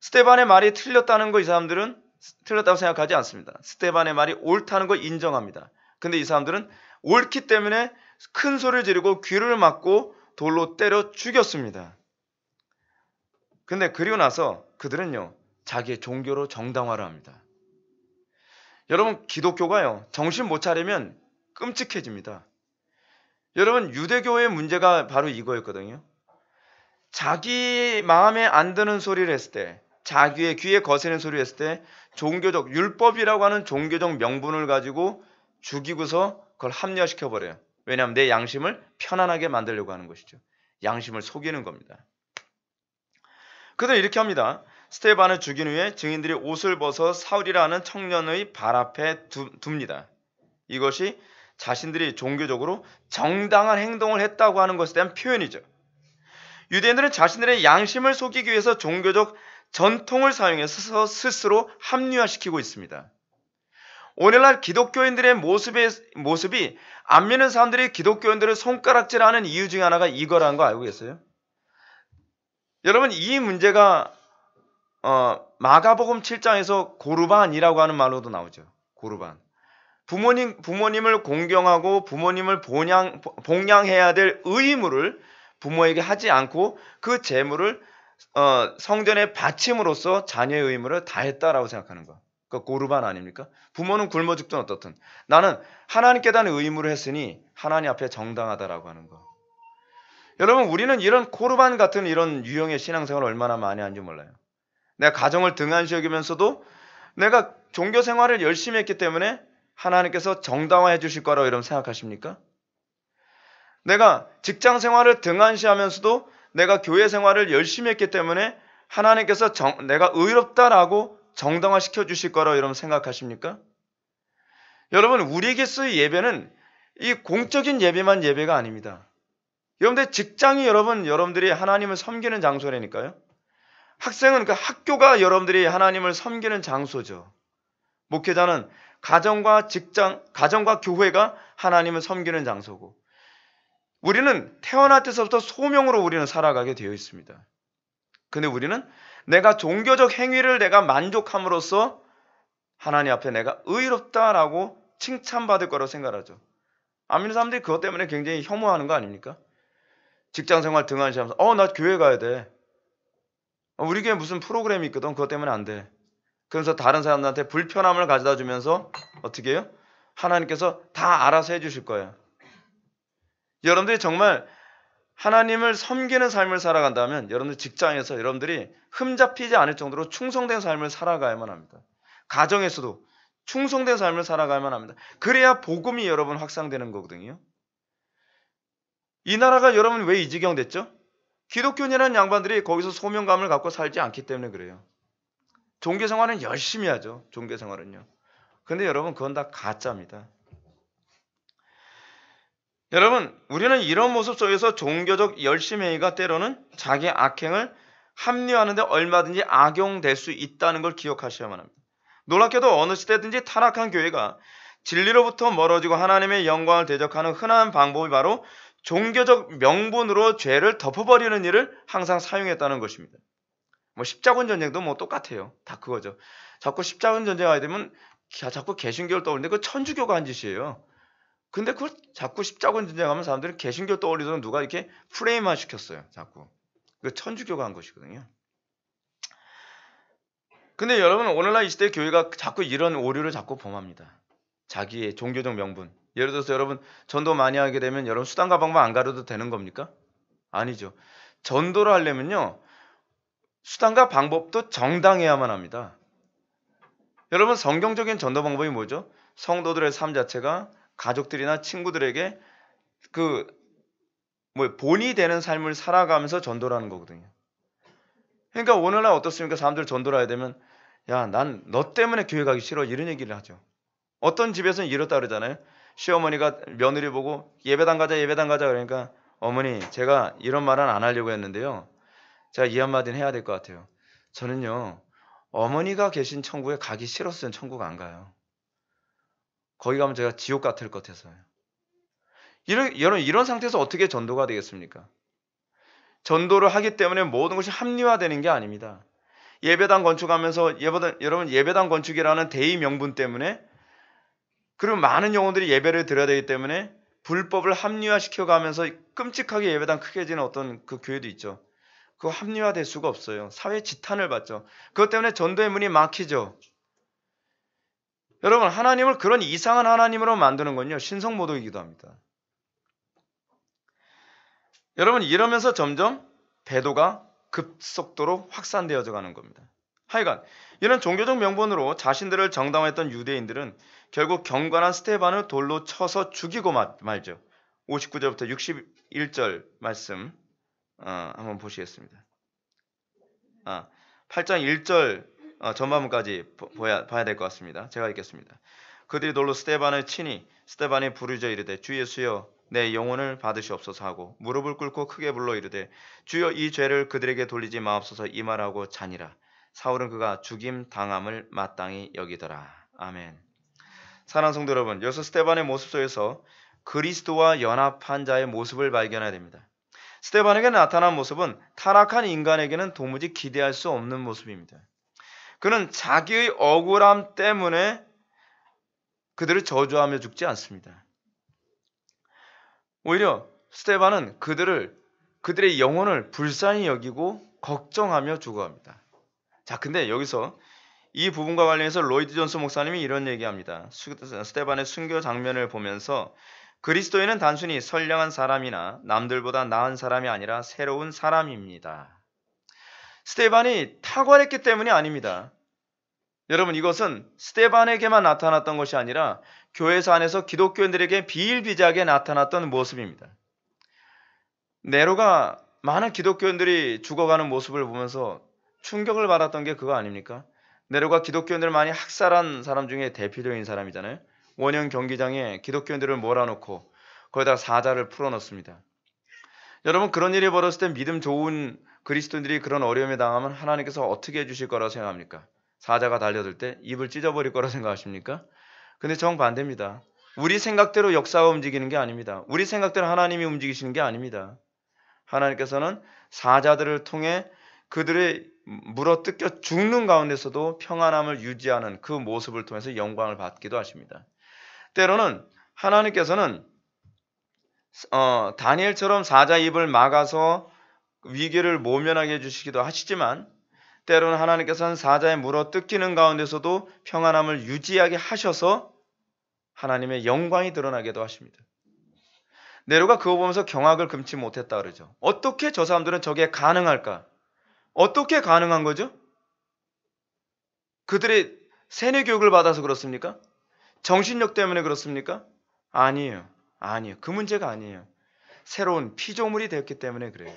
스데반의 말이 틀렸다는 거 이 사람들은 틀렸다고 생각하지 않습니다. 스데반의 말이 옳다는 거 인정합니다. 근데 이 사람들은 옳기 때문에 큰 소리를 지르고 귀를 막고 돌로 때려 죽였습니다. 근데 그리고 나서 그들은요, 자기의 종교로 정당화를 합니다. 여러분, 기독교가요, 정신 못 차리면 끔찍해집니다. 여러분, 유대교의 문제가 바로 이거였거든요. 자기 마음에 안 드는 소리를 했을 때, 자기의 귀에 거스는 소리를 했을 때 종교적, 율법이라고 하는 종교적 명분을 가지고 죽이고서 그걸 합리화시켜버려요. 왜냐하면 내 양심을 편안하게 만들려고 하는 것이죠. 양심을 속이는 겁니다. 그래서 이렇게 합니다. 스데반을 죽인 후에 증인들이 옷을 벗어 사울이라는 청년의 발 앞에 둡니다. 이것이 자신들이 종교적으로 정당한 행동을 했다고 하는 것에 대한 표현이죠. 유대인들은 자신들의 양심을 속이기 위해서 종교적 전통을 사용해서 스스로 합리화시키고 있습니다. 오늘날 기독교인들의 모습이 안 믿는 사람들이 기독교인들을 손가락질하는 이유 중에 하나가 이거라는 거 알고 계세요? 여러분, 이 문제가 마가복음 7장에서 고르반이라고 하는 말로도 나오죠. 고르반. 부모님을 공경하고 부모님을 봉양해야 될 의무를 부모에게 하지 않고 그 재물을 성전에 바침으로써 자녀의 의무를 다했다라고 생각하는 거. 그 고르반 아닙니까? 부모는 굶어 죽든 어떻든 나는 하나님께 대한 의무를 했으니 하나님 앞에 정당하다라고 하는 거. 여러분, 우리는 이런 고르반 같은 이런 유형의 신앙생활을 얼마나 많이 하는지 몰라요. 내가 가정을 등한시 여기면서도 내가 종교 생활을 열심히 했기 때문에 하나님께서 정당화해 주실 거라고 여러분 생각하십니까? 내가 직장 생활을 등한시하면서도 내가 교회 생활을 열심히 했기 때문에 하나님께서 내가 의롭다라고 정당화 시켜 주실 거라고 여러분 생각하십니까? 여러분, 우리에게 쓰인 예배는 이 공적인 예배만 예배가 아닙니다. 여러분들 직장이 여러분들이 하나님을 섬기는 장소라니까요. 학생은 그 학교가 여러분들이 하나님을 섬기는 장소죠. 목회자는 가정과 직장, 가정과 교회가 하나님을 섬기는 장소고, 우리는 태어날 때서부터 소명으로 우리는 살아가게 되어 있습니다. 근데 우리는 내가 종교적 행위를 내가 만족함으로써 하나님 앞에 내가 의롭다라고 칭찬받을 거라고 생각하죠. 안 믿는 사람들이 그것 때문에 굉장히 혐오하는 거 아닙니까? 직장생활 등한시하면서 나 교회 가야 돼. 우리 교회 무슨 프로그램이 있거든. 그것 때문에 안 돼. 그러면서 다른 사람들한테 불편함을 가져다 주면서 어떻게 해요? 하나님께서 다 알아서 해주실 거예요. 여러분들이 정말 하나님을 섬기는 삶을 살아간다면 여러분들 직장에서 여러분들이 흠잡히지 않을 정도로 충성된 삶을 살아가야만 합니다. 가정에서도 충성된 삶을 살아가야만 합니다. 그래야 복음이 여러분 확산되는 거거든요. 이 나라가 여러분 왜 이 지경 됐죠? 기독교인이라는 양반들이 거기서 소명감을 갖고 살지 않기 때문에 그래요. 종교 생활은 열심히 하죠. 종교 생활은요. 근데 여러분 그건 다 가짜입니다. 여러분 우리는 이런 모습 속에서 종교적 열심히가 때로는 자기 악행을 합리화하는데 얼마든지 악용될 수 있다는 걸 기억하셔야만 합니다. 놀랍게도 어느 시대든지 타락한 교회가 진리로부터 멀어지고 하나님의 영광을 대적하는 흔한 방법이 바로 종교적 명분으로 죄를 덮어버리는 일을 항상 사용했다는 것입니다. 뭐 십자군 전쟁도 뭐 똑같아요. 다 그거죠. 자꾸 십자군 전쟁 하게 되면 자꾸 개신교를 떠올리는데 그 천주교가 한 짓이에요. 근데 그걸 자꾸 십자군 전쟁하면 사람들은 개신교 떠올리도록 누가 이렇게 프레임화 시켰어요. 자꾸. 그 천주교가 한 것이거든요. 근데 여러분 오늘날 이 시대 교회가 자꾸 이런 오류를 자꾸 범합니다. 자기의 종교적 명분. 예를 들어서 여러분 전도 많이 하게 되면 여러분 수단과 방법 안 가려도 되는 겁니까? 아니죠. 전도를 하려면요. 수단과 방법도 정당해야만 합니다. 여러분 성경적인 전도 방법이 뭐죠? 성도들의 삶 자체가 가족들이나 친구들에게 본이 되는 삶을 살아가면서 전도를 하는 거거든요. 그러니까 오늘날 어떻습니까? 사람들 전도를 하게 되면 야, 난 너 때문에 교회 가기 싫어 이런 얘기를 하죠. 어떤 집에서는 이렇다 그러잖아요. 시어머니가 며느리 보고 예배당 가자 그러니까 어머니 제가 이런 말은 안 하려고 했는데요. 제가 이 한마디는 해야 될 것 같아요. 저는요. 어머니가 계신 천국에 가기 싫었으면 천국 안 가요. 거기 가면 제가 지옥 같을 것 같아서요. 이런 상태에서 어떻게 전도가 되겠습니까? 전도를 하기 때문에 모든 것이 합리화되는 게 아닙니다. 예배당 건축하면서 여러분 예배당 건축이라는 대의 명분 때문에 그리고 많은 영혼들이 예배를 드려야 되기 때문에 불법을 합리화시켜가면서 끔찍하게 예배당 크게 지는 어떤 그 교회도 있죠. 그거 합리화될 수가 없어요. 사회 지탄을 받죠. 그것 때문에 전도의 문이 막히죠. 여러분 하나님을 그런 이상한 하나님으로 만드는 건요. 신성모독이기도 합니다. 여러분 이러면서 점점 배도가 급속도로 확산되어져 가는 겁니다. 하여간 이런 종교적 명분으로 자신들을 정당화했던 유대인들은 결국 경건한 스데반을 돌로 쳐서 죽이고 말죠. 59절부터 61절 말씀 한번 보시겠습니다. 8장 1절 전반부까지 봐야 될 것 같습니다. 제가 읽겠습니다. 그들이 돌로 스데반을 치니 스데반이 부르짖어 이르되 주 예수여 내 영혼을 받으시옵소서 하고 무릎을 꿇고 크게 불러 이르되 주여 이 죄를 그들에게 돌리지 마옵소서 이 말하고 자니라. 사울은 그가 죽임 당함을 마땅히 여기더라. 아멘. 사랑하는 성도 여러분, 여기서 스데반의 모습 속에서 그리스도와 연합한 자의 모습을 발견해야 됩니다. 스데반에게 나타난 모습은 타락한 인간에게는 도무지 기대할 수 없는 모습입니다. 그는 자기의 억울함 때문에 그들을 저주하며 죽지 않습니다. 오히려 스데반은 그들의 영혼을 불쌍히 여기고 걱정하며 죽어갑니다. 자, 근데 여기서 이 부분과 관련해서 로이드 존스 목사님이 이런 얘기합니다. 스데반의 순교 장면을 보면서 그리스도인은 단순히 선량한 사람이나 남들보다 나은 사람이 아니라 새로운 사람입니다. 스데반이 탁월했기 때문이 아닙니다. 여러분 이것은 스데반에게만 나타났던 것이 아니라 교회사 안에서 기독교인들에게 비일비재하게 나타났던 모습입니다. 네로가 많은 기독교인들이 죽어가는 모습을 보면서 충격을 받았던 게 그거 아닙니까? 네로가 기독교인들을 많이 학살한 사람 중에 대표적인 사람이잖아요. 원형 경기장에 기독교인들을 몰아놓고 거기다가 사자를 풀어넣습니다. 여러분 그런 일이 벌어졌을 때 믿음 좋은 그리스도인들이 그런 어려움에 당하면 하나님께서 어떻게 해주실 거라고 생각합니까? 사자가 달려들 때 입을 찢어버릴 거라고 생각하십니까? 근데 정반대입니다. 우리 생각대로 역사가 움직이는 게 아닙니다. 우리 생각대로 하나님이 움직이시는 게 아닙니다. 하나님께서는 사자들을 통해 그들의 물어뜯겨 죽는 가운데서도 평안함을 유지하는 그 모습을 통해서 영광을 받기도 하십니다. 때로는 하나님께서는 다니엘처럼 사자 입을 막아서 위기를 모면하게 해주시기도 하시지만 때로는 하나님께서는 사자의 물어뜯기는 가운데서도 평안함을 유지하게 하셔서 하나님의 영광이 드러나기도 하십니다. 네로가 그거 보면서 경악을 금치 못했다 그러죠. 어떻게 저 사람들은 저게 가능할까? 어떻게 가능한 거죠? 그들이 세뇌 교육을 받아서 그렇습니까? 정신력 때문에 그렇습니까? 아니에요. 아니에요. 그 문제가 아니에요. 새로운 피조물이 되었기 때문에 그래요.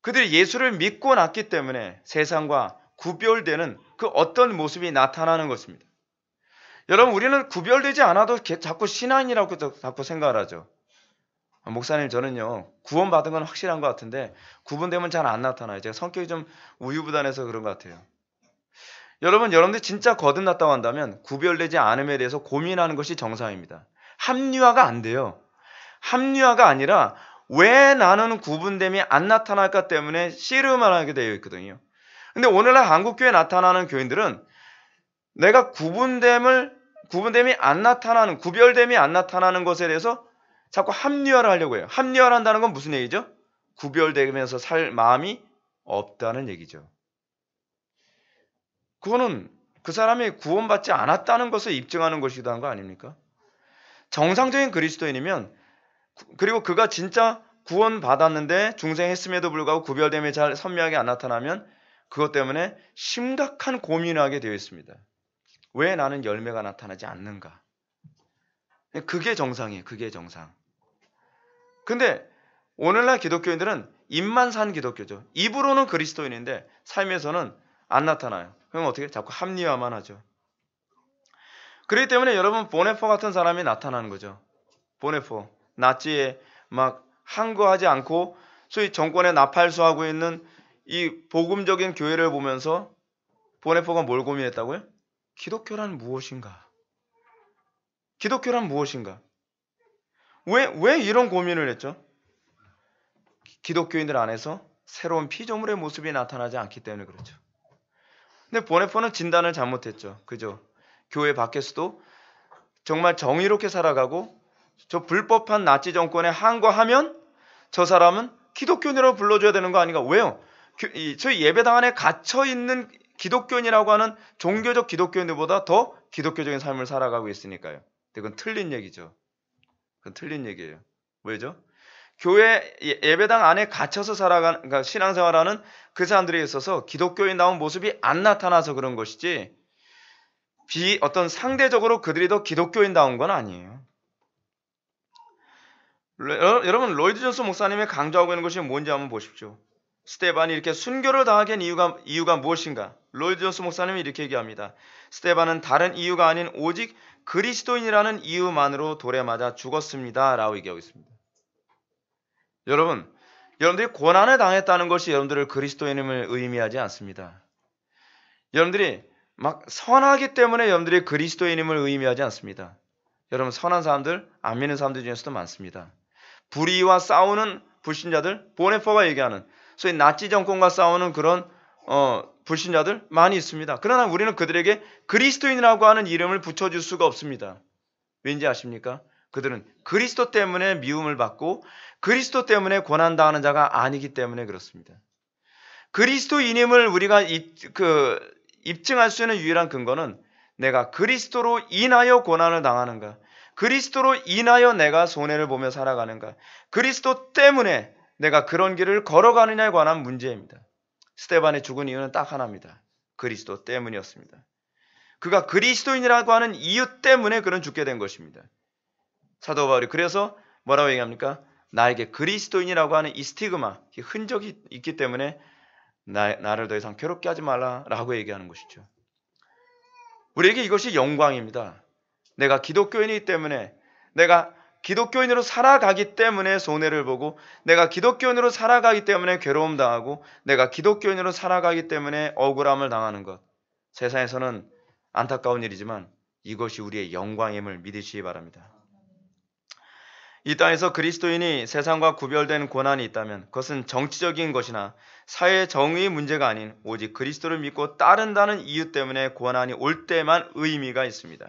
그들이 예수를 믿고 났기 때문에 세상과 구별되는 그 어떤 모습이 나타나는 것입니다. 여러분, 우리는 구별되지 않아도 자꾸 신앙이라고 자꾸 생각을 하죠. 목사님, 저는요, 구원받은 건 확실한 것 같은데 구분되면 잘 안 나타나요. 제가 성격이 좀 우유부단해서 그런 것 같아요. 여러분들 진짜 거듭났다고 한다면 구별되지 않음에 대해서 고민하는 것이 정상입니다. 합리화가 안 돼요. 합리화가 아니라 왜 나는 구분됨이 안 나타날까 때문에 씨름을 하게 되어 있거든요. 근데 오늘날 한국교회에 나타나는 교인들은 내가 구분됨이 안 나타나는, 구별됨이 안 나타나는 것에 대해서 자꾸 합리화를 하려고 해요. 합리화를 한다는 건 무슨 얘기죠? 구별되면서 살 마음이 없다는 얘기죠. 그거는 그 사람이 구원받지 않았다는 것을 입증하는 것이기도 한 거 아닙니까? 정상적인 그리스도인이면, 그리고 그가 진짜 구원받았는데 중생했음에도 불구하고 구별됨이 잘 선명하게 안 나타나면 그것 때문에 심각한 고민을 하게 되어 있습니다. 왜 나는 열매가 나타나지 않는가? 그게 정상이에요. 그게 정상. 근데 오늘날 기독교인들은 입만 산 기독교죠. 입으로는 그리스도인인데 삶에서는 안 나타나요. 그럼 어떻게? 자꾸 합리화만 하죠. 그렇기 때문에 여러분, 보네포 같은 사람이 나타나는 거죠. 보네포. 나치에 막 항거하지 않고 소위 정권에 나팔수하고 있는 이 복음적인 교회를 보면서 보네포가 뭘 고민했다고요? 기독교란 무엇인가? 기독교란 무엇인가? 왜 이런 고민을 했죠? 기독교인들 안에서 새로운 피조물의 모습이 나타나지 않기 때문에 그렇죠. 근데 보네포는 진단을 잘못했죠. 그죠? 교회 밖에서도 정말 정의롭게 살아가고 저 불법한 나치 정권에 항거하면 저 사람은 기독교인이라고 불러줘야 되는 거 아닌가? 왜요? 저희 예배당 안에 갇혀있는 기독교인이라고 하는 종교적 기독교인들보다 더 기독교적인 삶을 살아가고 있으니까요. 그건 틀린 얘기죠. 그건 틀린 얘기예요. 왜죠? 교회 예배당 안에 갇혀서 살아가는, 그러니까 신앙생활하는 그 사람들에 있어서 기독교인다운 모습이 안 나타나서 그런 것이지 어떤 상대적으로 그들이 더 기독교인다운 건 아니에요. 여러분, 로이드 존스 목사님이 강조하고 있는 것이 뭔지 한번 보십시오. 스테반이 이렇게 순교를 당하게 한 이유가 무엇인가? 로이드 존스 목사님이 이렇게 얘기합니다. 스테반은 다른 이유가 아닌 오직 그리스도인이라는 이유만으로 돌에 맞아 죽었습니다. 라고 얘기하고 있습니다. 여러분들이 고난을 당했다는 것이 여러분들을 그리스도인임을 의미하지 않습니다. 여러분들이 막 선하기 때문에 여러분들이 그리스도인임을 의미하지 않습니다. 여러분, 선한 사람들, 안 믿는 사람들 중에서도 많습니다. 불의와 싸우는 불신자들, 보네포가 얘기하는 소위 나치 정권과 싸우는 그런 불신자들 많이 있습니다. 그러나 우리는 그들에게 그리스도인이라고 하는 이름을 붙여줄 수가 없습니다. 왠지 아십니까? 그들은 그리스도 때문에 미움을 받고 그리스도 때문에 고난당하는 자가 아니기 때문에 그렇습니다. 그리스도인임을 우리가 입증할 수 있는 유일한 근거는 내가 그리스도로 인하여 고난을 당하는가, 그리스도로 인하여 내가 손해를 보며 살아가는가, 그리스도 때문에 내가 그런 길을 걸어가느냐에 관한 문제입니다. 스데반이 죽은 이유는 딱 하나입니다. 그리스도 때문이었습니다. 그가 그리스도인이라고 하는 이유 때문에 그는 죽게 된 것입니다. 사도 바울이 그래서 뭐라고 얘기합니까? 나에게 그리스도인이라고 하는 이 스티그마, 이 흔적이 있기 때문에 나를 더 이상 괴롭게 하지 말라라고 얘기하는 것이죠. 우리에게 이것이 영광입니다. 내가 기독교인이기 때문에, 내가 기독교인으로 살아가기 때문에 손해를 보고, 내가 기독교인으로 살아가기 때문에 괴로움 당하고, 내가 기독교인으로 살아가기 때문에 억울함을 당하는 것, 세상에서는 안타까운 일이지만 이것이 우리의 영광임을 믿으시기 바랍니다. 이 땅에서 그리스도인이 세상과 구별된 고난이 있다면 그것은 정치적인 것이나 사회 정의의 문제가 아닌 오직 그리스도를 믿고 따른다는 이유 때문에 고난이 올 때만 의미가 있습니다.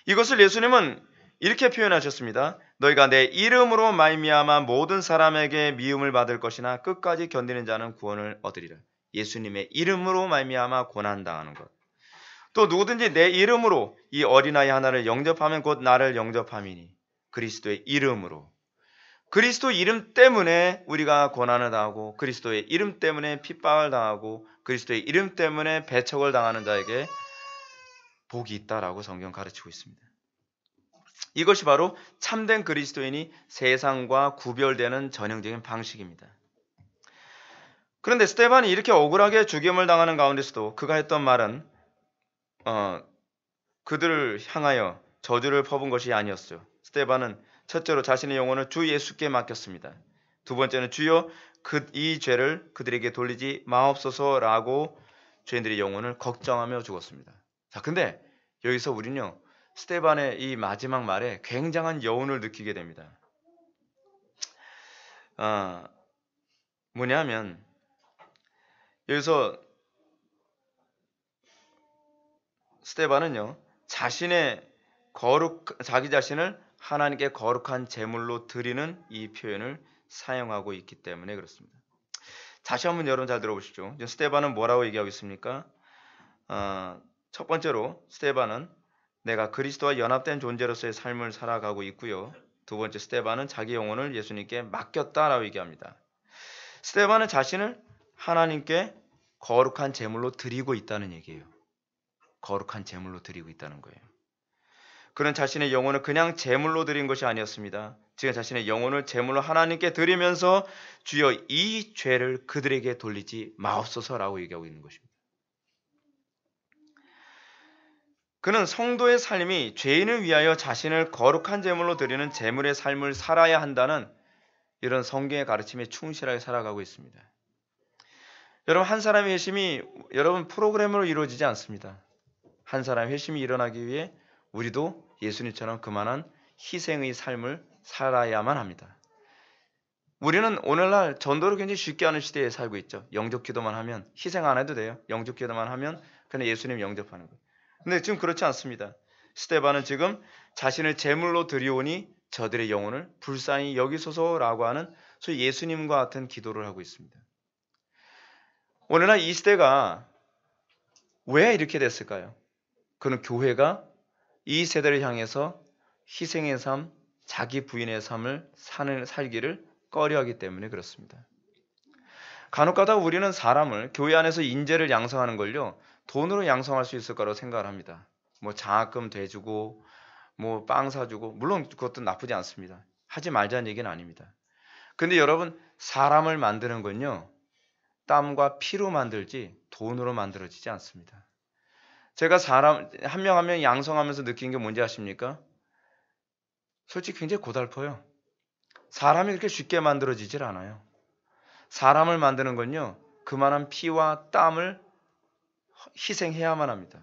이것을 예수님은 이렇게 표현하셨습니다. 너희가 내 이름으로 말미암아 모든 사람에게 미움을 받을 것이나 끝까지 견디는 자는 구원을 얻으리라. 예수님의 이름으로 말미암아 고난당하는 것. 또 누구든지 내 이름으로 이 어린아이 하나를 영접하면 곧 나를 영접함이니 그리스도의 이름으로. 그리스도 이름 때문에 우리가 고난을 당하고 그리스도의 이름 때문에 핍박을 당하고 그리스도의 이름 때문에 배척을 당하는 자에게 복이 있다라고 성경 가르치고 있습니다. 이것이 바로 참된 그리스도인이 세상과 구별되는 전형적인 방식입니다. 그런데 스데반이 이렇게 억울하게 죽임을 당하는 가운데서도 그가 했던 말은 그들을 향하여 저주를 퍼본 것이 아니었죠. 스데반은 첫째로 자신의 영혼을 주 예수께 맡겼습니다. 두 번째는 주여 이 죄를 그들에게 돌리지 마옵소서라고 죄인들의 영혼을 걱정하며 죽었습니다. 자, 근데 여기서 우리는요, 스데반의 이 마지막 말에 굉장한 여운을 느끼게 됩니다. 뭐냐면 여기서 스데반은요, 자기 자신을 하나님께 거룩한 제물로 드리는 이 표현을 사용하고 있기 때문에 그렇습니다. 다시 한번 여러분 잘 들어보시죠. 스데반은 뭐라고 얘기하고 있습니까? 첫 번째로 스데반은 내가 그리스도와 연합된 존재로서의 삶을 살아가고 있고요. 두 번째, 스데반은 자기 영혼을 예수님께 맡겼다라고 얘기합니다. 스데반은 자신을 하나님께 거룩한 제물로 드리고 있다는 얘기예요. 거룩한 제물로 드리고 있다는 거예요. 그는 자신의 영혼을 그냥 제물로 드린 것이 아니었습니다. 지금 자신의 영혼을 제물로 하나님께 드리면서 주여 이 죄를 그들에게 돌리지 마옵소서라고 얘기하고 있는 것입니다. 그는 성도의 삶이 죄인을 위하여 자신을 거룩한 제물로 드리는 제물의 삶을 살아야 한다는 이런 성경의 가르침에 충실하게 살아가고 있습니다. 여러분, 한 사람의 회심이 여러분 프로그램으로 이루어지지 않습니다. 한 사람의 회심이 일어나기 위해 우리도 예수님처럼 그만한 희생의 삶을 살아야만 합니다. 우리는 오늘날 전도를 굉장히 쉽게 하는 시대에 살고 있죠. 영접 기도만 하면 희생 안 해도 돼요. 영접 기도만 하면 그냥 예수님 영접하는 거예요. 근데 지금 그렇지 않습니다. 스데반은 지금 자신을 제물로 드리오니 저들의 영혼을 불쌍히 여기소서라고 하는 소위 예수님과 같은 기도를 하고 있습니다. 오늘날 이 시대가 왜 이렇게 됐을까요? 그는 교회가 이 세대를 향해서 희생의 삶, 자기 부인의 삶을 살기를 꺼려하기 때문에 그렇습니다. 간혹가다 우리는 사람을 교회 안에서 인재를 양성하는 걸요, 돈으로 양성할 수 있을 거라고 생각을 합니다. 뭐 장학금 대주고 뭐 빵 사주고, 물론 그것도 나쁘지 않습니다. 하지 말자는 얘기는 아닙니다. 근데 여러분, 사람을 만드는 건요, 땀과 피로 만들지 돈으로 만들어지지 않습니다. 제가 사람 한 명 한 명 양성하면서 느낀 게 뭔지 아십니까? 솔직히 굉장히 고달퍼요. 사람이 그렇게 쉽게 만들어지질 않아요. 사람을 만드는 건요, 그만한 피와 땀을 희생해야만 합니다.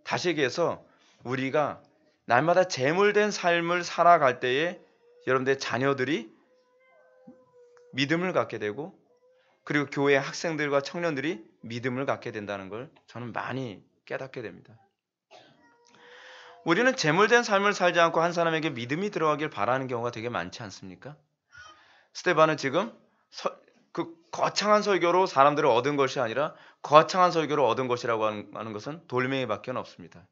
다시 얘기해서 우리가 날마다 제물된 삶을 살아갈 때에 여러분들의 자녀들이 믿음을 갖게 되고, 그리고 교회 학생들과 청년들이 믿음을 갖게 된다는 걸 저는 많이 깨닫게 됩니다. 우리는 제물된 삶을 살지 않고 한 사람에게 믿음이 들어가길 바라는 경우가 되게 많지 않습니까? 스데반은 지금 그 거창한 설교로 사람들을 얻은 것이 아니라 거창한 설교로 얻은 것이라고 하는 것은 돌멩이밖에 없습니다.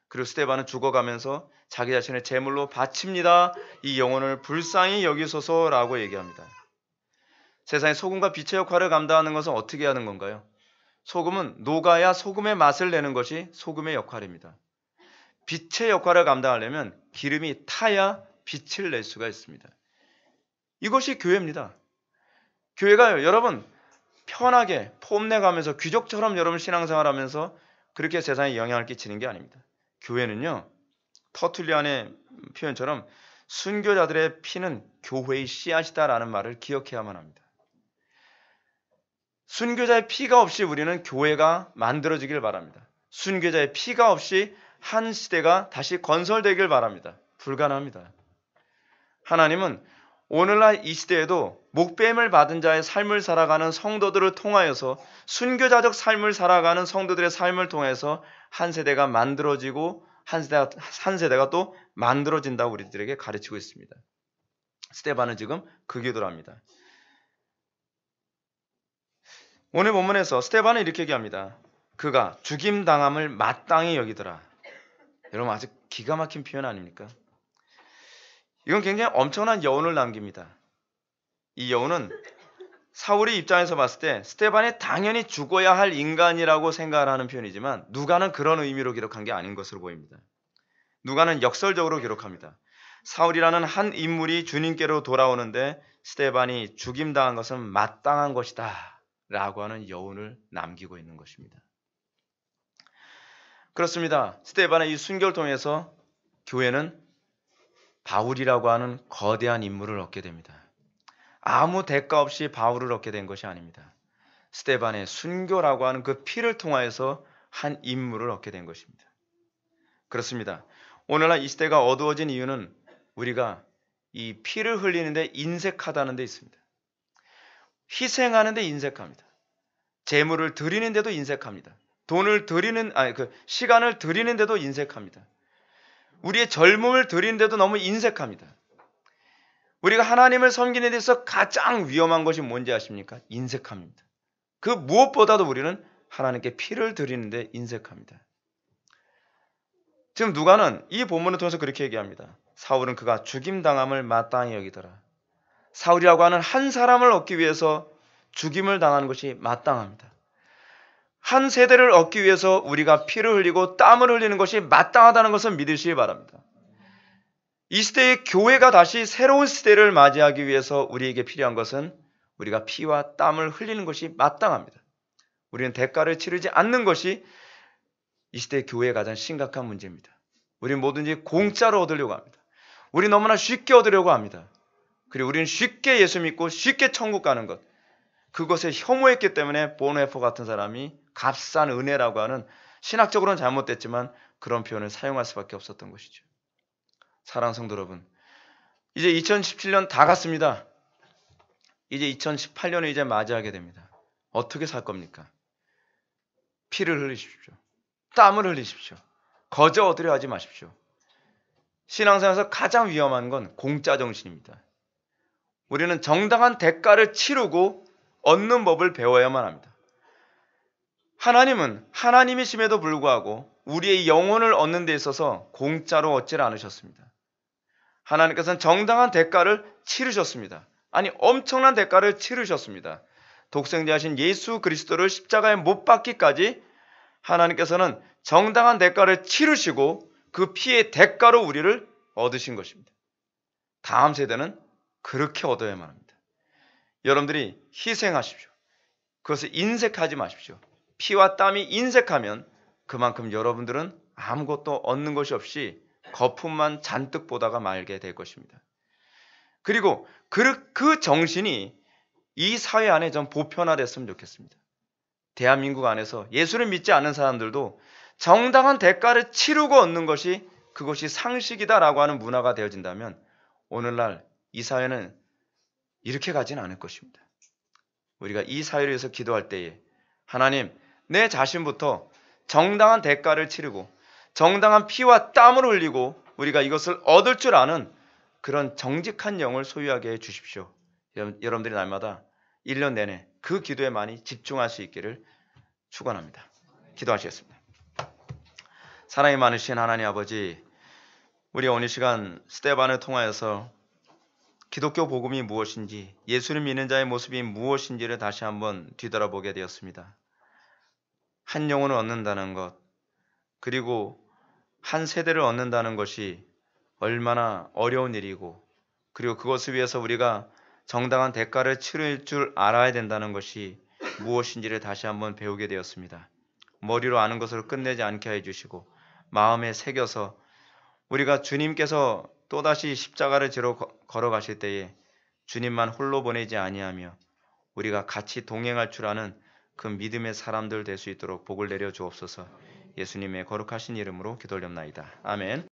그리고 스데반은 죽어가면서 자기 자신을 제물로 바칩니다. 이 영혼을 불쌍히 여기소서라고 얘기합니다. 세상에 소금과 빛의 역할을 감당하는 것은 어떻게 하는 건가요? 소금은 녹아야 소금의 맛을 내는 것이 소금의 역할입니다. 빛의 역할을 감당하려면 기름이 타야 빛을 낼 수가 있습니다. 이것이 교회입니다. 교회가 여러분 편하게 폼내가면서 귀족처럼 여러분 신앙생활하면서 그렇게 세상에 영향을 끼치는 게 아닙니다. 교회는요, 터툴리안의 표현처럼 순교자들의 피는 교회의 씨앗이다라는 말을 기억해야만 합니다. 순교자의 피가 없이 우리는 교회가 만들어지길 바랍니다. 순교자의 피가 없이 한 시대가 다시 건설되길 바랍니다. 불가능합니다. 하나님은 오늘날 이 시대에도 목배임을 받은 자의 삶을 살아가는 성도들을 통하여서, 순교자적 삶을 살아가는 성도들의 삶을 통해서 한 세대가 만들어지고 한 세대가 또 만들어진다고 우리들에게 가르치고 있습니다. 스데반은 지금 그 기도를 합니다. 오늘 본문에서 스데반은 이렇게 얘기합니다. 그가 죽임당함을 마땅히 여기더라. 여러분, 아주 기가 막힌 표현 아닙니까? 이건 굉장히 엄청난 여운을 남깁니다. 이 여운은 사울의 입장에서 봤을 때 스데반이 당연히 죽어야 할 인간이라고 생각을 하는 편이지만 누가는 그런 의미로 기록한 게 아닌 것으로 보입니다. 누가는 역설적으로 기록합니다. 사울이라는 한 인물이 주님께로 돌아오는데 스데반이 죽임당한 것은 마땅한 것이다 라고 하는 여운을 남기고 있는 것입니다. 그렇습니다. 스데반의 이 순교를 통해서 교회는 바울이라고 하는 거대한 인물을 얻게 됩니다. 아무 대가 없이 바울을 얻게 된 것이 아닙니다. 스데반의 순교라고 하는 그 피를 통하여서 한 인물을 얻게 된 것입니다. 그렇습니다. 오늘날 이 시대가 어두워진 이유는 우리가 이 피를 흘리는데 인색하다는 데 있습니다. 희생하는 데 인색합니다. 재물을 드리는데도 인색합니다. 시간을 드리는데도 인색합니다. 우리의 젊음을 드리는데도 너무 인색합니다. 우리가 하나님을 섬기는 데서 가장 위험한 것이 뭔지 아십니까? 인색함입니다. 그 무엇보다도 우리는 하나님께 피를 드리는데 인색합니다. 지금 누가는 이 본문을 통해서 그렇게 얘기합니다. 사울은 그가 죽임당함을 마땅히 여기더라. 사울이라고 하는 한 사람을 얻기 위해서 죽임을 당하는 것이 마땅합니다. 한 세대를 얻기 위해서 우리가 피를 흘리고 땀을 흘리는 것이 마땅하다는 것을 믿으시기 바랍니다. 이 시대의 교회가 다시 새로운 시대를 맞이하기 위해서 우리에게 필요한 것은 우리가 피와 땀을 흘리는 것이 마땅합니다. 우리는 대가를 치르지 않는 것이 이 시대의 교회의 가장 심각한 문제입니다. 우리는 뭐든지 공짜로 얻으려고 합니다. 우리는 너무나 쉽게 얻으려고 합니다. 그리고 우리는 쉽게 예수 믿고 쉽게 천국 가는 것, 그것에 혐오했기 때문에 보노헤퍼 같은 사람이 값싼 은혜라고 하는, 신학적으로는 잘못됐지만 그런 표현을 사용할 수밖에 없었던 것이죠. 사랑하는 성도 여러분, 이제 2017년 다 갔습니다. 이제 2018년을 이제 맞이하게 됩니다. 어떻게 살 겁니까? 피를 흘리십시오. 땀을 흘리십시오. 거저 얻으려 하지 마십시오. 신앙생활에서 가장 위험한 건 공짜 정신입니다. 우리는 정당한 대가를 치르고 얻는 법을 배워야만 합니다. 하나님은 하나님이심에도 불구하고 우리의 영혼을 얻는 데 있어서 공짜로 얻질 않으셨습니다. 하나님께서는 정당한 대가를 치르셨습니다. 아니, 엄청난 대가를 치르셨습니다. 독생자이신 예수 그리스도를 십자가에 못 박기까지 하나님께서는 정당한 대가를 치르시고 그 피의 대가로 우리를 얻으신 것입니다. 다음 세대는 그렇게 얻어야만 합니다. 여러분들이 희생하십시오. 그것을 인색하지 마십시오. 피와 땀이 인색하면 그만큼 여러분들은 아무것도 얻는 것이 없이 거품만 잔뜩 보다가 말게 될 것입니다. 그리고 그 정신이 이 사회 안에 좀 보편화됐으면 좋겠습니다. 대한민국 안에서 예수를 믿지 않는 사람들도 정당한 대가를 치르고 얻는 것이, 그것이 상식이다라고 하는 문화가 되어진다면 오늘날 이 사회는 이렇게 가지는 않을 것입니다. 우리가 이 사회를 위해서 기도할 때에 하나님, 내 자신부터 정당한 대가를 치르고 정당한 피와 땀을 흘리고 우리가 이것을 얻을 줄 아는 그런 정직한 영을 소유하게 해주십시오. 여러분들이 날마다 1년 내내 그 기도에 많이 집중할 수 있기를 축원합니다. 기도하시겠습니다. 사랑이 많으신 하나님 아버지, 우리 오늘 시간 스데반을 통하여서 기독교 복음이 무엇인지, 예수를 믿는 자의 모습이 무엇인지를 다시 한번 뒤돌아보게 되었습니다. 한 영혼을 얻는다는 것, 그리고 한 세대를 얻는다는 것이 얼마나 어려운 일이고, 그리고 그것을 위해서 우리가 정당한 대가를 치를 줄 알아야 된다는 것이 무엇인지를 다시 한번 배우게 되었습니다. 머리로 아는 것으로 끝내지 않게 해주시고 마음에 새겨서 우리가 주님께서 또다시 십자가를 지러 걸어가실 때에 주님만 홀로 보내지 아니하며 우리가 같이 동행할 줄 아는 그 믿음의 사람들 될 수 있도록 복을 내려 주옵소서. 예수님의 거룩하신 이름으로 기도올렵나이다. 아멘.